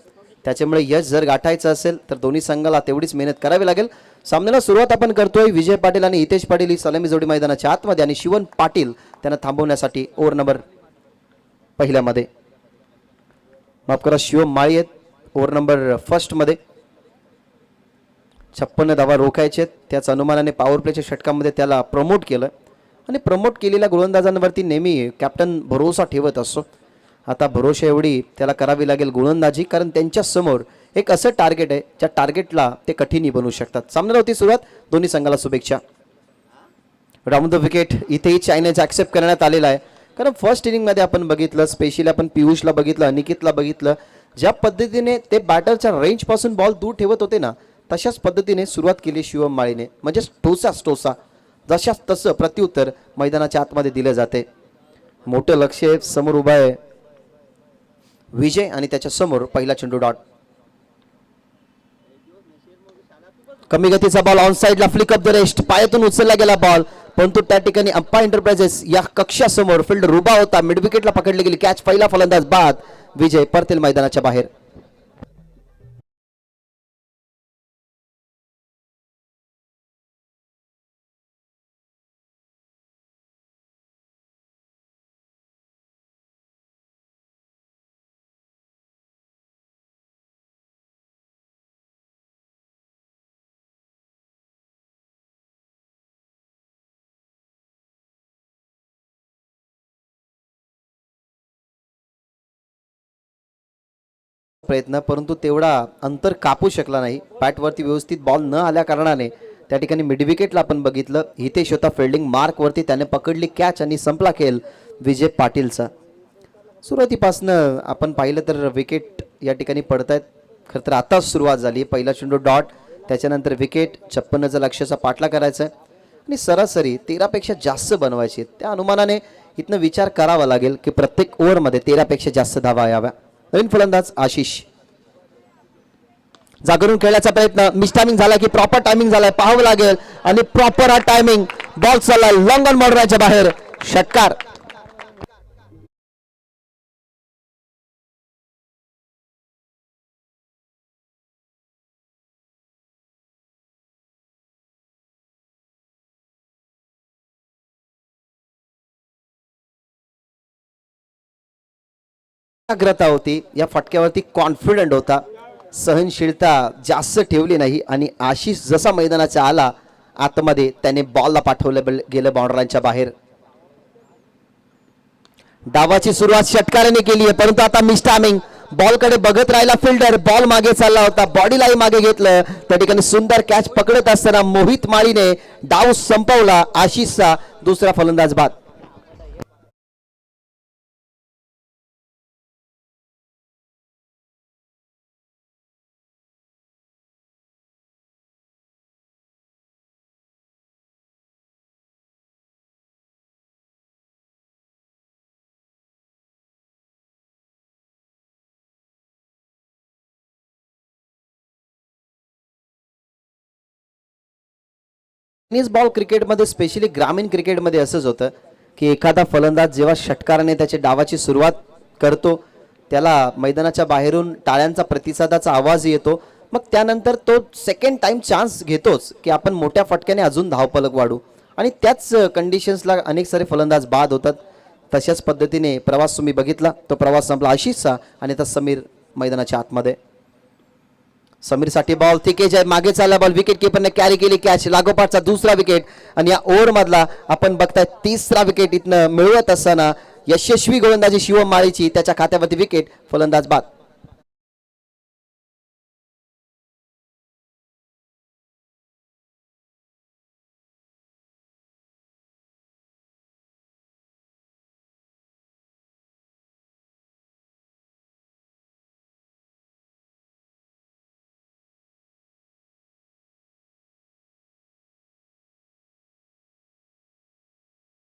त्याच्यामुळे यश जर गाठायचं असेल तर दोन्ही संघाला तेवढीच मेहनत करावी लागेल. सामन्याला सुरुवात आपण करतोय. विजय पाटील आणि हितेश पाटील ही सलामी जोडी मैदानाच्या आतमध्ये आणि शिवन पाटील त्यांना थांबवण्यासाठी ओव्हर नंबर पहिल्यामध्ये माफ करा शिवम माळी आहेत ओव्हर नंबर फर्स्टमध्ये. 56 धावा रोखायचे. त्याच अनुमानाने पॉवर प्लेच्या षटकामध्ये त्याला प्रमोट केलं आणि प्रमोट केलेल्या गोलंदाजांवरती नेहमी कॅप्टन भरोसा ठेवत असतो. आता भरोसा एवढी त्याला करावी लागेल गोलंदाजी, कारण त्यांच्या समोर एक असं टार्गेट आहे ज्या टार्गेटला ते कठीणही बनवू शकतात. सामन्याला होती सुरुवात, दोन्ही संघाला शुभेच्छा. राऊंड द विकेट इथेही चॅलेंज ॲक्सेप्ट करण्यात आलेला आहे, कारण फर्स्ट इनिंगमध्ये आपण बघितलं, स्पेशली आपण पियुषला बघितलं, अनिकेतला बघितलं, ज्या पद्धतीने ते बॅटरच्या रेंजपासून बॉल दूर ठेवत होते ना, तशाच पद्धतीने सुरुवात केली शिवम माळीने. म्हणजे टोसा जशाच तसं प्रत्युत्तर मैदानाच्या आतमध्ये दिलं जाते. मोठं लक्ष समोर उभा आहे विजय आणि त्याच्या समोर पहिला चेंडू डॉट. कमी गतीचा बॉल ऑन साइडला, फ्लिक अप द रेस्ट, पायातून उचलला गेला बॉल, परंतु त्या ठिकाणी अंपा एंटरप्राइजेस या कक्षासमोर फील्डर उभा होता. मिड विकेटला पकडली गेली कॅच, पहिला फलंदाज बाद. विजय परतेल मैदानाच्या बाहेर. प्रयत्न, परंतु तेवढा अंतर कापू शकला नाही. बॅटवरती व्यवस्थित बॉल न आल्या कारणाने त्या ठिकाणी मिड विकेटला आपण बघितलं हितेश होता फिल्डिंग मार्कवरती, त्याने पकडली कॅच आणि संपला खेळ विजय पाटीलचा. सुरुवातीपासनं आपण पाहिलं तर विकेट या ठिकाणी पडत आहेत. खरं तर आताच सुरुवात झाली. पहिला चेंडू डॉट, त्याच्यानंतर विकेट. 56चा लक्ष्याचा पाठला करायचा आणि सरासरी 13पेक्षा जास्त बनवायची. त्या अनुमानाने इथनं विचार करावा लागेल की प्रत्येक ओव्हरमध्ये 13पेक्षा जास्त धावा याव्या. नवीन फलंदाज आशिष जागरून खेळण्याचा प्रयत्न, मिस टायमिंग झाला की प्रॉपर टायमिंग झालाय पाहावं लागेल आणि प्रॉपर हा टायमिंग. बॉल चाललाय लॉंग ऑन बॉर्डरच्या बाहेर, षटकार. एकाग्रता होती या फटक्यावरती, कॉन्फिडंट होता, सहनशीलता जास्त ठेवली नाही आणि आशिष जसा मैदानाचा आला आतमध्ये त्याने बॉलला पाठवलं गेलं बाउंड्रीच्या बाहेर. डावाची सुरुवात षटकाराने केली आहे, परंतु आता मिस टायमिंग. बॉलकडे बघत राहिला फिल्डर, बॉल मागे चालला होता, बॉडीलाही मागे घेतलं. त्या ठिकाणी सुंदर कॅच पकडत असताना मोहित माळीने डाव संपवला. आशिषचा दुसरा फलंदाज बाद. टेनिस बॉल क्रिकेटमध्ये स्पेशली ग्रामीण क्रिकेटमध्ये असंच होतं की एखादा फलंदाज जेव्हा षटकाराने त्याच्या डावाची सुरुवात करतो त्याला मैदानाच्या बाहेरून टाळ्यांचा प्रतिसादाचा आवाज येतो. मग त्यानंतर तो सेकंड टाइम चान्स घेतोच की आपण मोठ्या फटक्याने अजून धावफलक वाढू आणि त्याच कंडिशन्सला अनेक सारे फलंदाज बाद होतात. तशाच पद्धतीने प्रवास तुम्ही बघितला, तो प्रवास संपला आशिषचा आणि आता समीर मैदानाच्या आतमध्ये. समीरसाठी बॉल थिकेज आहे, मागे चालला बॉल, विकेट किपरने कॅरी केली कॅच, लागोपाठचा दुसरा विकेट आणि या ओव्हर मधला आपण बघताय तिसरा विकेट इथनं मिळवत असताना यशस्वी गोलंदाजी शिवम माळीची, त्याच्या खात्यावरती विकेट, फलंदाज बाद.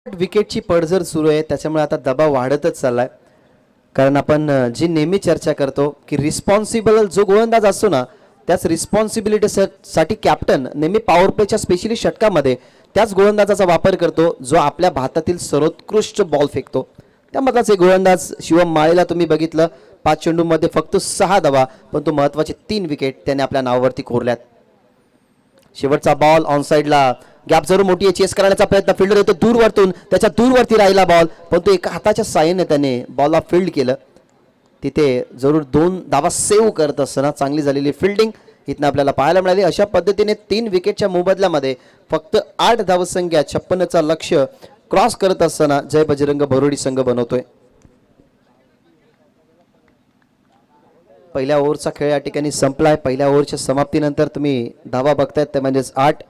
विकेटची पडझड सुरू आहे, त्याच्यामुळे आता दबाव वाढतच चाललाय. कारण आपण जी नेहमी चर्चा करतो की रिस्पॉन्सिबल जो गोलंदाज असतो ना, त्याच रिस्पॉन्सिबिलिटी साठी कॅप्टन नेहमी पॉवर प्लेच्या स्पेशली षटकामध्ये त्याच गोलंदाजाचा वापर करतो जो आपल्या भारतातील सर्वोत्कृष्ट बॉल फेकतो. त्यामधलाच एक गोलंदाज शिवम माळीला तुम्ही बघितलं, 5 चेंडूंमध्ये फक्त 6 धावा, पण तो महत्वाचे 3 विकेट त्याने आपल्या नावावरती कोरल्यात. शेवटचा बॉल ऑन साइडला, गॅप जरूर मोठी आहे, चेस करण्याचा प्रयत्न, फिल्डर येतो दूरवरतून, त्याच्या दूरवरती राहिला बॉल, पण तो एका हाताच्या साहाय्याने त्याने बॉलला फील्ड केलं. तिथे जरूर 2 धावा सेव्ह करत असताना चांगली झालेली फिल्डिंग इथनं आपल्याला पाहायला मिळाली. अशा पद्धतीने 3 विकेटच्या मोबदल्यामध्ये फक्त 8 धावसंख्या, 56चा लक्ष्य क्रॉस करत असताना जय बजरंग बरोडी संघ बनवतोय. पहिल्या ओव्हरचा खेळ या ठिकाणी संपलाय. पहिल्या ओव्हरच्या समाप्तीनंतर तुम्ही धावा बघतायत ते म्हणजेच 8.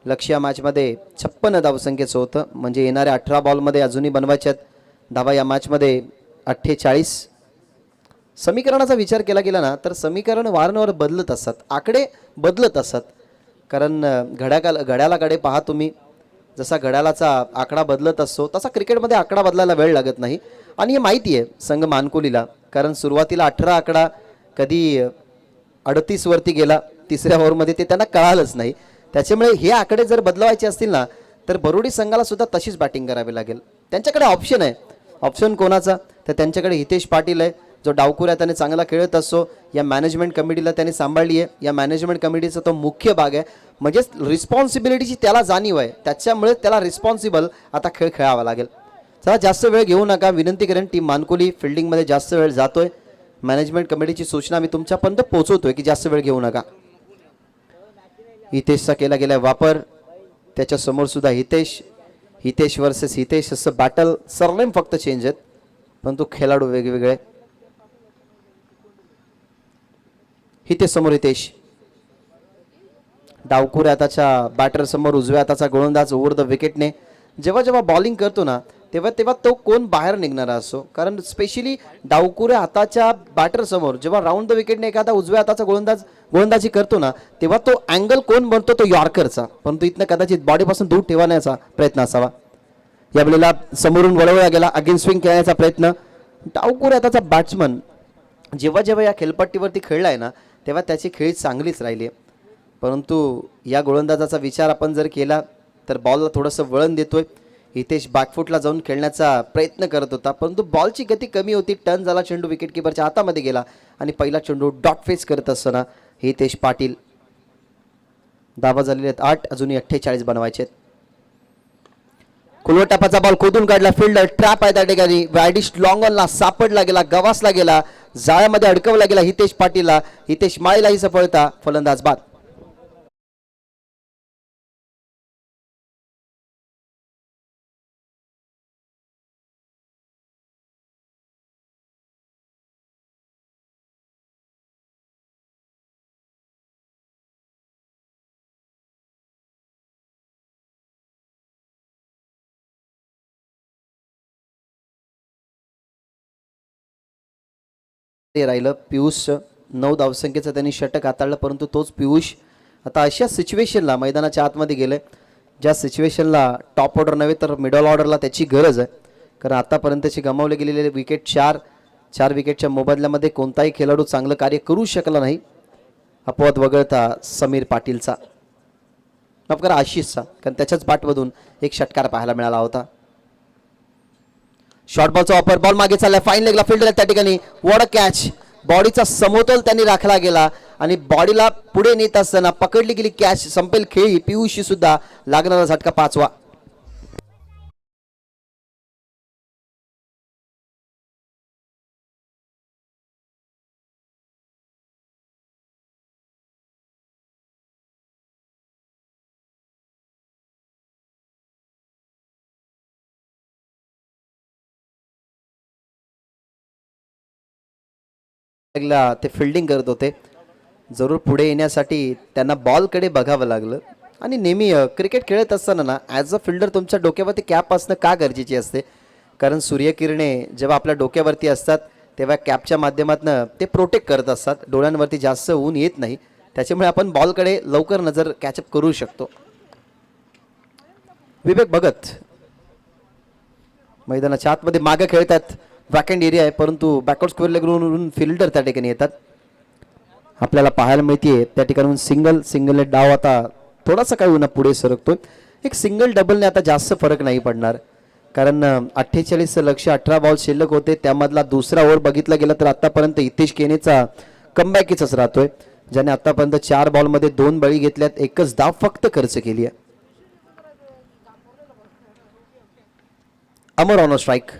लक्ष्य या मॅचमध्ये 56 धावसंख्येचं होतं, म्हणजे येणाऱ्या 18 बॉलमध्ये अजूनही बनवायच्यात धावा या मॅचमध्ये 48. समीकरणाचा विचार केला गेला ना तर समीकरण वारंवार बदलत असतात, आकडे बदलत असतात. कारण घड्याळाकडे पहा तुम्ही, जसा घड्याळाचा आकडा बदलत असतो तसा क्रिकेटमध्ये आकडा बदलायला वेळ लागत नाही. आणि हे माहिती आहे संघ मानकोलीला, कारण सुरुवातीला 18 आकडा कधी 38 वरती गेला तिसऱ्या ओव्हरमध्ये, ते त्यांना कळालंच नाही. त्याच्यामुळे हे आकडे जर बदलवायचे असतील ना तर बरोडी संघाला सुद्धा तशीच बॅटिंग करावी लागेल. त्यांच्याकडे ऑप्शन आहे. ऑप्शन कोणाचा? तर त्यांच्याकडे हितेश पाटील आहे, जो डावखुऱ्या त्याने चांगला खेळत असतो. या मॅनेजमेंट कमिटीला त्याने सांभाळली आहे. या मॅनेजमेंट कमिटीचा तो मुख्य भाग आहे, म्हणजेच रिस्पॉन्सिबिलिटीची त्याला जाणीव आहे. त्याच्यामुळे त्याला रिस्पॉन्सिबल आता खेळ खेळावा लागेल. चला जास्त वेळ घेऊ नका, विनंती करेन. टीम मानकोली फिल्डिंगमध्ये जास्त वेळ जातोय. मॅनेजमेंट कमिटीची सूचना मी तुमच्यापर्यंत पोहोचवतोय की जास्त वेळ घेऊ नका. हितेशचा केला गेला वापर, त्याच्या समोर सुद्धा हितेश वर्सेस हितेश असं बॅटल. सरनेम फक्त चेंज आहेत परंतु खेळाडू वेगवेगळे. हितेश समोर हितेश, डावखुऱ्या हाताच्या बॅटर समोर उजव्या हाताचा गोलंदाज ओव्हर द विकेटने. जेव्हा जेव्हा बॉलिंग करतो ना तेव्हा तेव्हा तो कोण बाहेर निघणारा असो, कारण स्पेशली डावखुऱ्या हाताच्या बॅटर समोर जेव्हा राऊंड द विकेटने एखादा उजव्या हाताचा गोलंदाजी करतो ना तेव्हा तो अँगल कोण बनतो? तो यॉर्करचा. परंतु इथनं कदाचित बॉडीपासून दूर ठेवण्याचा प्रयत्न असावा. या वेळेला समोरून वळवला गेला, अगेन स्विंग खेळण्याचा प्रयत्न. डावखुऱ्या हाताचा बॅट्समन जेव्हा जेव्हा या खेळपट्टीवरती खेळलाय ना तेव्हा त्याची खेळी चांगलीच राहिली. परंतु या गोलंदाजाचा विचार आपण जर केला तर बॉलला थोडंसं वळण देतोय. हितेश बॅकफुटला जाऊन खेळण्याचा प्रयत्न करत होता, परंतु बॉलची गती कमी होती. टर्न झाला, चेंडू विकेटकीपरच्या हातामध्ये गेला आणि पहिला चेंडू डॉट फेस करत असताना हितेश पाटील. धावा झालेले आहेत 8, अजूनही 48 बनवायचे आहेत. कुलवटापाचा बॉल खोदून काढला, फिल्डर ट्रॅप आहे त्या ठिकाणी. वायडिश लॉंग ऑनला सापडला गेला, गवासला गेला, जाळ्यामध्ये अडकवला गेला हितेश पाटीलला. हितेश माळीला ही सफलता, फलंदाज बाद. राहिलं पियुष, 9 धावसंख्येचं त्यांनी षटक हाताळलं, परंतु तोच पियुष आता अशा सिच्युएशनला मैदानाच्या आतमध्ये गेले ज्या सिच्युएशनला टॉप ऑर्डर नव्हे तर मिडल ऑर्डरला त्याची गरज आहे. कारण आतापर्यंतची गमावले गेलेले विकेट 4 विकेटच्या मोबदल्यामध्ये कोणताही खेळाडू चांगलं कार्य करू शकला नाही, अपवाद वगळता समीर पाटीलचा, नफकर आशिषचा, कारण त्याच्याच बॅटमधून एक षटकार पाहायला मिळाला होता. शॉर्ट बॉलचा वापर, बॉल मागे चाललाय, फाईन लेगला फिल्डर त्या ठिकाणी. What a catch. बॉडीचा समतोल त्यांनी राखला गेला आणि बॉडीला पुढे नेत असताना पकडली गेली कॅच. संपेल खेळी. पियुषशी सुद्धा लागणारा झटका 5वा. ते फिल्डिंग करत होते, जरूर पुढे येण्यासाठी त्यांना बॉलकडे बघावं लागलं. आणि नेहमी क्रिकेट खेळत असताना ना ॲज अ फिल्डर तुमच्या डोक्यावरती कॅप असणं का गरजेची असते? कारण सूर्यकिरणे जेव्हा आपल्या डोक्यावरती असतात तेव्हा कॅपच्या माध्यमातून ते प्रोटेक्ट करत असतात, डोळ्यांवरती जास्त ऊन येत नाही, त्याच्यामुळे आपण बॉलकडे लवकर नजर कॅचअप करू शकतो. विवेक भगत मैदानाच्या आतमध्ये मागे खेळतात, वॅकंट एरिया आहे, परंतु बॅकवर्ड स्क्वेअर लेगवरून फिल्डर त्या ठिकाणी येतात. आपल्याला पाहायला मिळते त्या ठिकाणून सिंगल डाव आता थोडासा काय होईना पुढे सरकतोय. एक सिंगल डबलने आता जास्त फरक नाही पडणार, कारण 48 लक्ष 18 बॉल शिल्लक होते, त्यामधला दुसरा ओव्हर बघितला गेला तर आतापर्यंत हितेश केनेचा कमबॅकच राहतोय, ज्याने आतापर्यंत 4 बॉलमध्ये 2 बळी घेतल्यात, एकच धाव फक्त खर्च केली आहे. Amar on strike,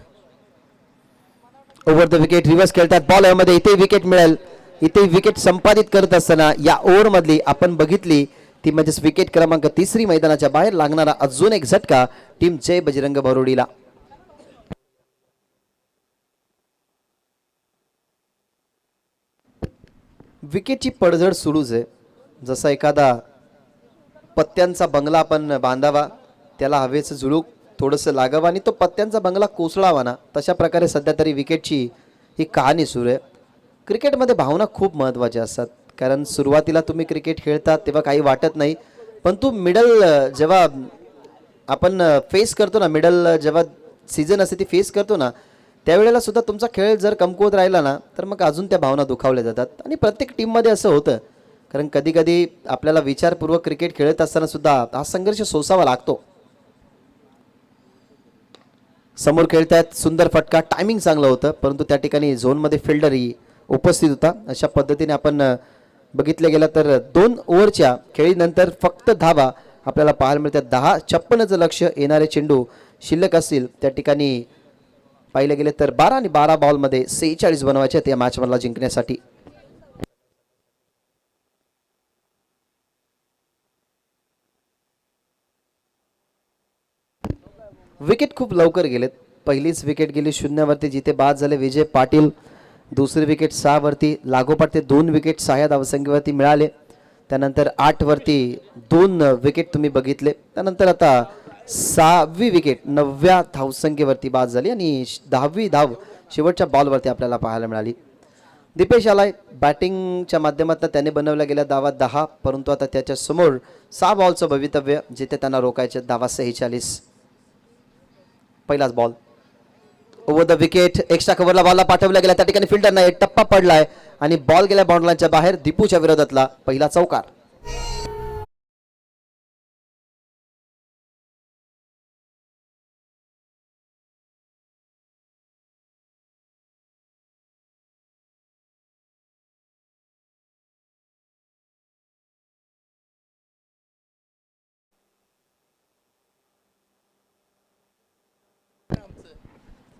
over the wicket, reverse खेळतात बॉल मध्ये, इथे विकेट मिळेल. इथे विकेट संपादित करत असताना या ओव्हर मधली आपण बघितली ती म्हणजेच विकेट क्रमांक 3 मैदानाच्या बाहेर लागणारा अजून एक झटका टीम जय बजरंग बरोडीला. विकेटची पडझड सुरूच आहे. जसा एखादा पत्त्यांचा बंगला आपण बांधावा, त्याला हवेचं झुळूक थोडंसं लागावं आणि तो पत्त्यांचा बंगला कोसळावा ना, तशा प्रकारे सध्या तरी विकेटची ही कहाणी सुरू आहे. क्रिकेटमध्ये भावना खूप महत्त्वाच्या असतात, कारण सुरुवातीला तुम्ही क्रिकेट खेळता तेव्हा काही वाटत नाही, पण तू मिडल जेव्हा आपण फेस करतो ना, मिडल जेव्हा सीझन असते ती फेस करतो ना, त्यावेळेला सुद्धा तुमचा खेळ जर कमकुवत राहिला ना, तर मग अजून त्या भावना दुखावल्या जातात. आणि प्रत्येक टीममध्ये असं होतं, कारण कधी कधी आपल्याला विचारपूर्वक क्रिकेट खेळत असताना सुद्धा हा संघर्ष सोसावा लागतो. समोर खेळतायत, सुंदर फटका, टायमिंग चांगलं होतं, परंतु त्या ठिकाणी झोनमध्ये फिल्डरही उपस्थित होता. अशा पद्धतीने आपण बघितलं गेलं तर 2 ओव्हरच्या खेळीनंतर फक्त धावा आपल्याला पाहायला मिळतात. 10-56चं लक्ष येणारे चेंडू शिल्लक असतील त्या ठिकाणी पाहिलं गेलं तर 12 आणि 12 बॉलमध्ये 46 बनवायचे त्या मॅचमधला जिंकण्यासाठी. विकेट खूप लवकर गेलेत. पहिलीच विकेट गेली 0वरती, जिथे बाद झाले विजय पाटील. दुसरी विकेट 6वरती, लागोपाठ ते 2 विकेट 6 धावसंख्येवरती मिळाले. त्यानंतर 8वरती 2 विकेट तुम्ही बघितले. त्यानंतर आता 6वी विकेट 9व्या धावसंख्येवरती बाद झाली आणि 10वी धाव शेवटच्या बॉलवरती आपल्याला पाहायला मिळाली. दीपेश आलाय बॅटिंगच्या माध्यमातून, त्याने बनवल्या गेल्या धावा 10, परंतु आता त्याच्या समोर 6 बॉलचं भवितव्य, जिथे त्यांना रोखायचे धावा 46. पहिलाच ball over the wicket, extra कव्हरला बॉलला पाठवला गेला. त्या ठिकाणी फिल्डरना एक टप्पा पडलाय आणि बॉल गेला बाउंड्रीच्या बाहेर. दीपूच्या विरोधातला पहिला चौकार.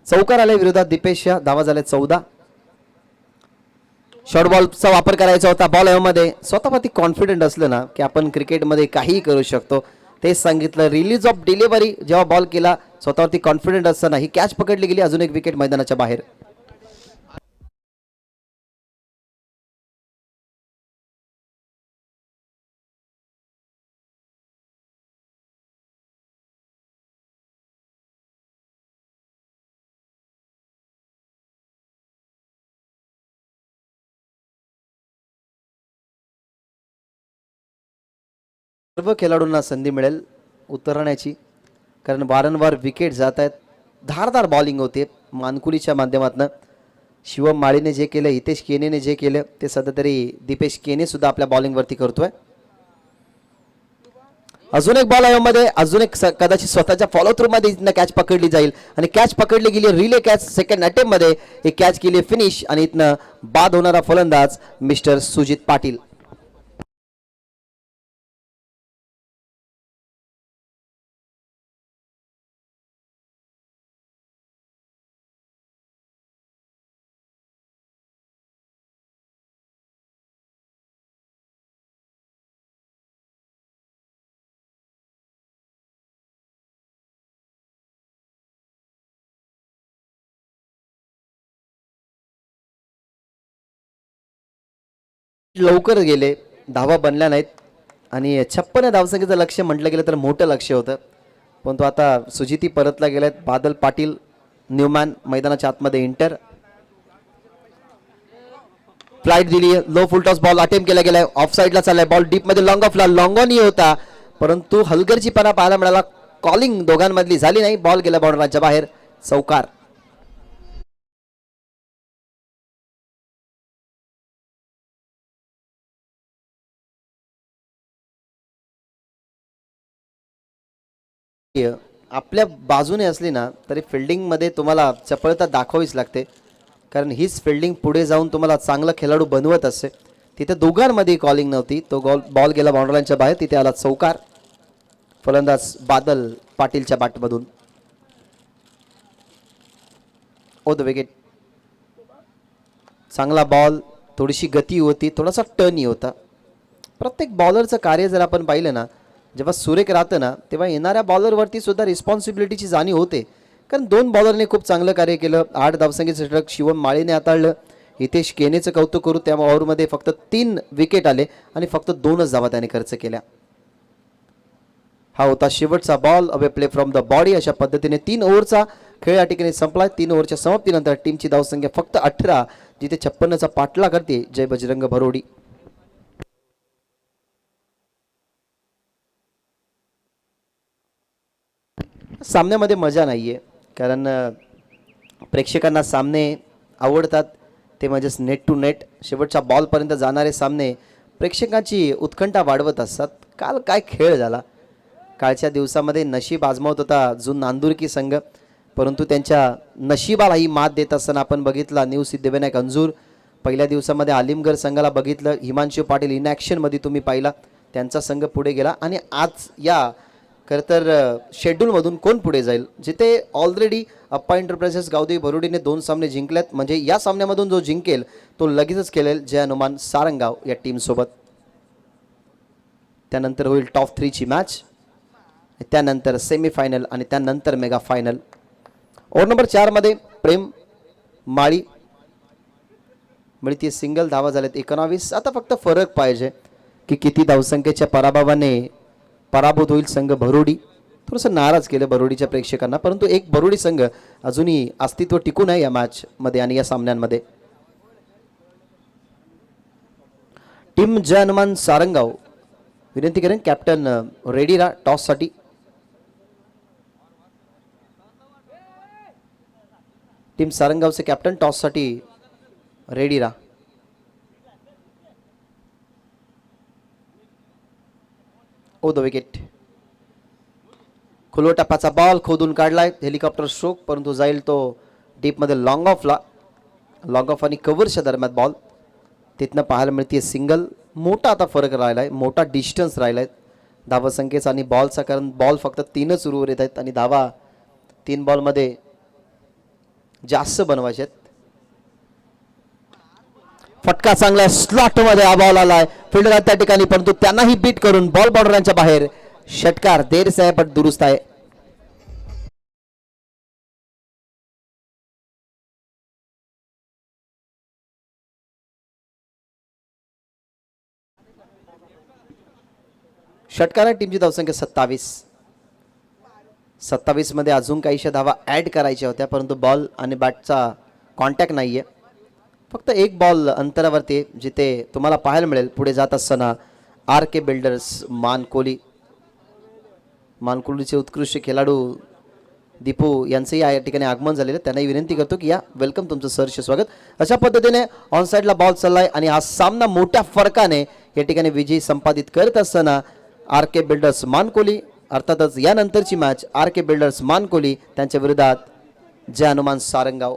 चौकार आल्या विरोधात दीपेशच्या, धावा झाल्या 14. शॉर्ट बॉलचा वापर करायचा होता. बॉल मध्ये स्वतःवरती कॉन्फिडंट असलं ना, की आपण क्रिकेटमध्ये काहीही करू शकतो. तेच सांगितलं. रिलीज ऑफ डिलिव्हरी जेव्हा बॉल केला, स्वतःवरती कॉन्फिडंट असताना ही कॅच पकडली गेली. अजून एक विकेट मैदानाच्या बाहेर. सर्व खेळाडूंना संधी मिळेल उतरण्याची, कारण वारंवार विकेट जात आहेत. धारदार बॉलिंग होते मानकुलीच्या माध्यमातून. शिवम माळीने जे केलं, हितेश केनेने जे केलं, ते सध्या तरी दीपेश केने सुद्धा आपल्या बॉलिंगवरती करतोय. अजून एक बॉल मध्ये, अजून एक कदाचित स्वतःच्या फॉलो थ्रू मध्ये कॅच पकडली जाईल आणि कॅच पकडली गेली. रिले कॅच सेकंड अटेम्प्ट मध्ये एक कॅच केली फिनिश आणि इथनं बाद होणारा फलंदाज मिस्टर सुजित पाटील. लवकर गेले, धावा बनल्या नाहीत आणि 56 धावसंख्येचं लक्ष म्हटलं गेलं तर मोठं लक्ष होतं, पण तो आता सुजिती परतला गेलेत. बादल पाटील न्यूमॅन मैदानाच्या आतमध्ये इंटर. फ्लाइट दिली, low full toss ball attempt केला गेलाय. ऑफ साईडला चाललाय बॉल, डीप मध्ये लॉंग ऑफला, लॉंग ऑन ही होता, परंतु हलगर्जीपणा पाहायला मिळाला. कॉलिंग दोघांमधली झाली नाही. बॉल गेला बाउंड्रीच्या बाहेर. चौकार. आपल्या बाजूने असली ना तरी फिल्डिंगमध्ये तुम्हाला चपळता दाखवावीच लागते, कारण हीच फिल्डिंग पुढे जाऊन तुम्हाला चांगला खेळाडू बनवत असते. तिथे दोघांमध्ये कॉलिंग नव्हती. तो बॉल गेला बाउंड्रीच्या बाहेर. तिथे आला चौकार. फलंदाज बादल पाटीलच्या बॅटमधून. ओ द विकेट. चांगला बॉल, थोडीशी गती होती, थोडासा टर्नही होता. प्रत्येक बॉलरचं कार्य जर आपण पाहिलं ना, जेव्हा सुरेख राहतं ना, तेव्हा येणाऱ्या बॉलरवरती सुद्धा रिस्पॉन्सिबिलिटीची जाणीव होते. कारण 2 बॉलरने खूप चांगलं कार्य केलं. 8 धावसंख्येचं षटक शिवम माळीने हाताळलं. हितेश केनेचं कौतुक करू. त्या ओव्हरमध्ये फक्त 3 विकेट आले आणि फक्त 2च धावा त्याने खर्च केल्या. हा होता शेवटचा ball. Away play from the body. अशा पद्धतीने 3 ओव्हरचा खेळ या ठिकाणी संपला. 3 ओव्हरच्या समाप्तीनंतर टीमची धावसंख्या फक्त 18, जिथे 56चा पाठला करते जय बजरंग भरोडी. सामन्यामध्ये मजा नाहीये, कारण प्रेक्षकांना सामने आवडतात. ते म्हणजेच नेट टू नेट शेवटच्या बॉलपर्यंत जाणारे सामने प्रेक्षकांची उत्कंठा वाढवत असतात. काल काय खेळ झाला. कालच्या दिवसामध्ये नशीब आजमावत होता जुन नांदुरकी संघ, परंतु त्यांच्या नशिबालाही मात देत असताना आपण बघितला न्यू सिद्धिविनायक अंजूर. पहिल्या दिवसामध्ये आलिमगड संघाला बघितलं. हिमांशू पाटील इन ॲक्शनमध्ये तुम्ही पाहिला, त्यांचा संघ पुढे गेला. आणि आज या खरं तर शेड्यूलमधून कोण पुढे जाईल, जिथे ऑलरेडी अप्पा एंटरप्राइजेस गावदेवी भरोडीने 2 सामने जिंकल्यात. म्हणजे या सामन्यामधून जो जिंकेल तो लगेचच खेळेल जय हनुमान सारंगाव या टीमसोबत. त्यानंतर होईल टॉप 3ची मॅच, त्यानंतर सेमीफायनल आणि त्यानंतर मेगा फायनल. ओव्हर नंबर 4 मध्ये प्रेम माळी मिळती सिंगल. धावा झाल्यात 19. आता फक्त फरक पाहिजे की किती धावसंख्येच्या पराभवाने पराभूत होईल संघ भरोडी. थोडंसं नाराज केलं भरोडीच्या प्रेक्षकांना, परंतु एक भरोडी संघ अजूनही अस्तित्व टिकून आहे या मॅच मध्ये आणि या सामन्यांमध्ये. टीम जय हनुमान सारंगाव विनंती करेन कॅप्टन रेडी राहा टॉससाठी. टीम सारंगावचे कॅप्टन टॉससाठी रेडी राहा. ओ द विकेट. खुलो टप्प्याचा बॉल खोदून काढलाय. हेलिकॉप्टर स्ट्रोक, परंतु जाईल तो डीपमध्ये लॉंग ऑफला. लॉंग ऑफ आणि कव्हरच्या दरम्यान बॉल. तिथनं पाहायला मिळते सिंगल. मोठा आता फरक राहिला आहे, मोठा डिस्टन्स राहिला आहे धावसंख्येचा आणि बॉलचा, कारण बॉल फक्त 3च उर्वरित येत आहेत आणि धावा 3 बॉलमध्ये जास्त बनवायचे आहेत. फटका चांगला स्लॉटमध्ये हा बॉल आलाय फिल्डर त्या ठिकाणी, परंतु त्यांनाही बीट करून बॉल बाउंड्रीच्या बाहेर. षटकार देर से पण दुरुस्त आहे. षटकार टीमची धावसंख्या 27 मध्ये अजून काहीशा धावा ऍड करायच्या होत्या, परंतु बॉल आणि बॅटचा कॉन्टॅक्ट नाहीये. फक्त 1 बॉल अंतरावरती, जिथे तुम्हाला पाहायला मिळेल पुढे जात असताना RK बिल्डर्स मानकोलीचे उत्कृष्ट खेळाडू दीपू यांचंही या ठिकाणी आगमन झालेलं. त्यांनाही विनंती करतो की या वेलकम, तुमचं सहर्ष स्वागत. अशा पद्धतीने ऑन साईडला बॉल चाललाय आणि हा सामना मोठ्या फरकाने या ठिकाणी विजय संपादित करत असताना RK बिल्डर्स मानकोली, अर्थातच यानंतरची मॅच RK बिल्डर्स मानकोली त्यांच्या विरोधात जय हनुमान सारंगाव.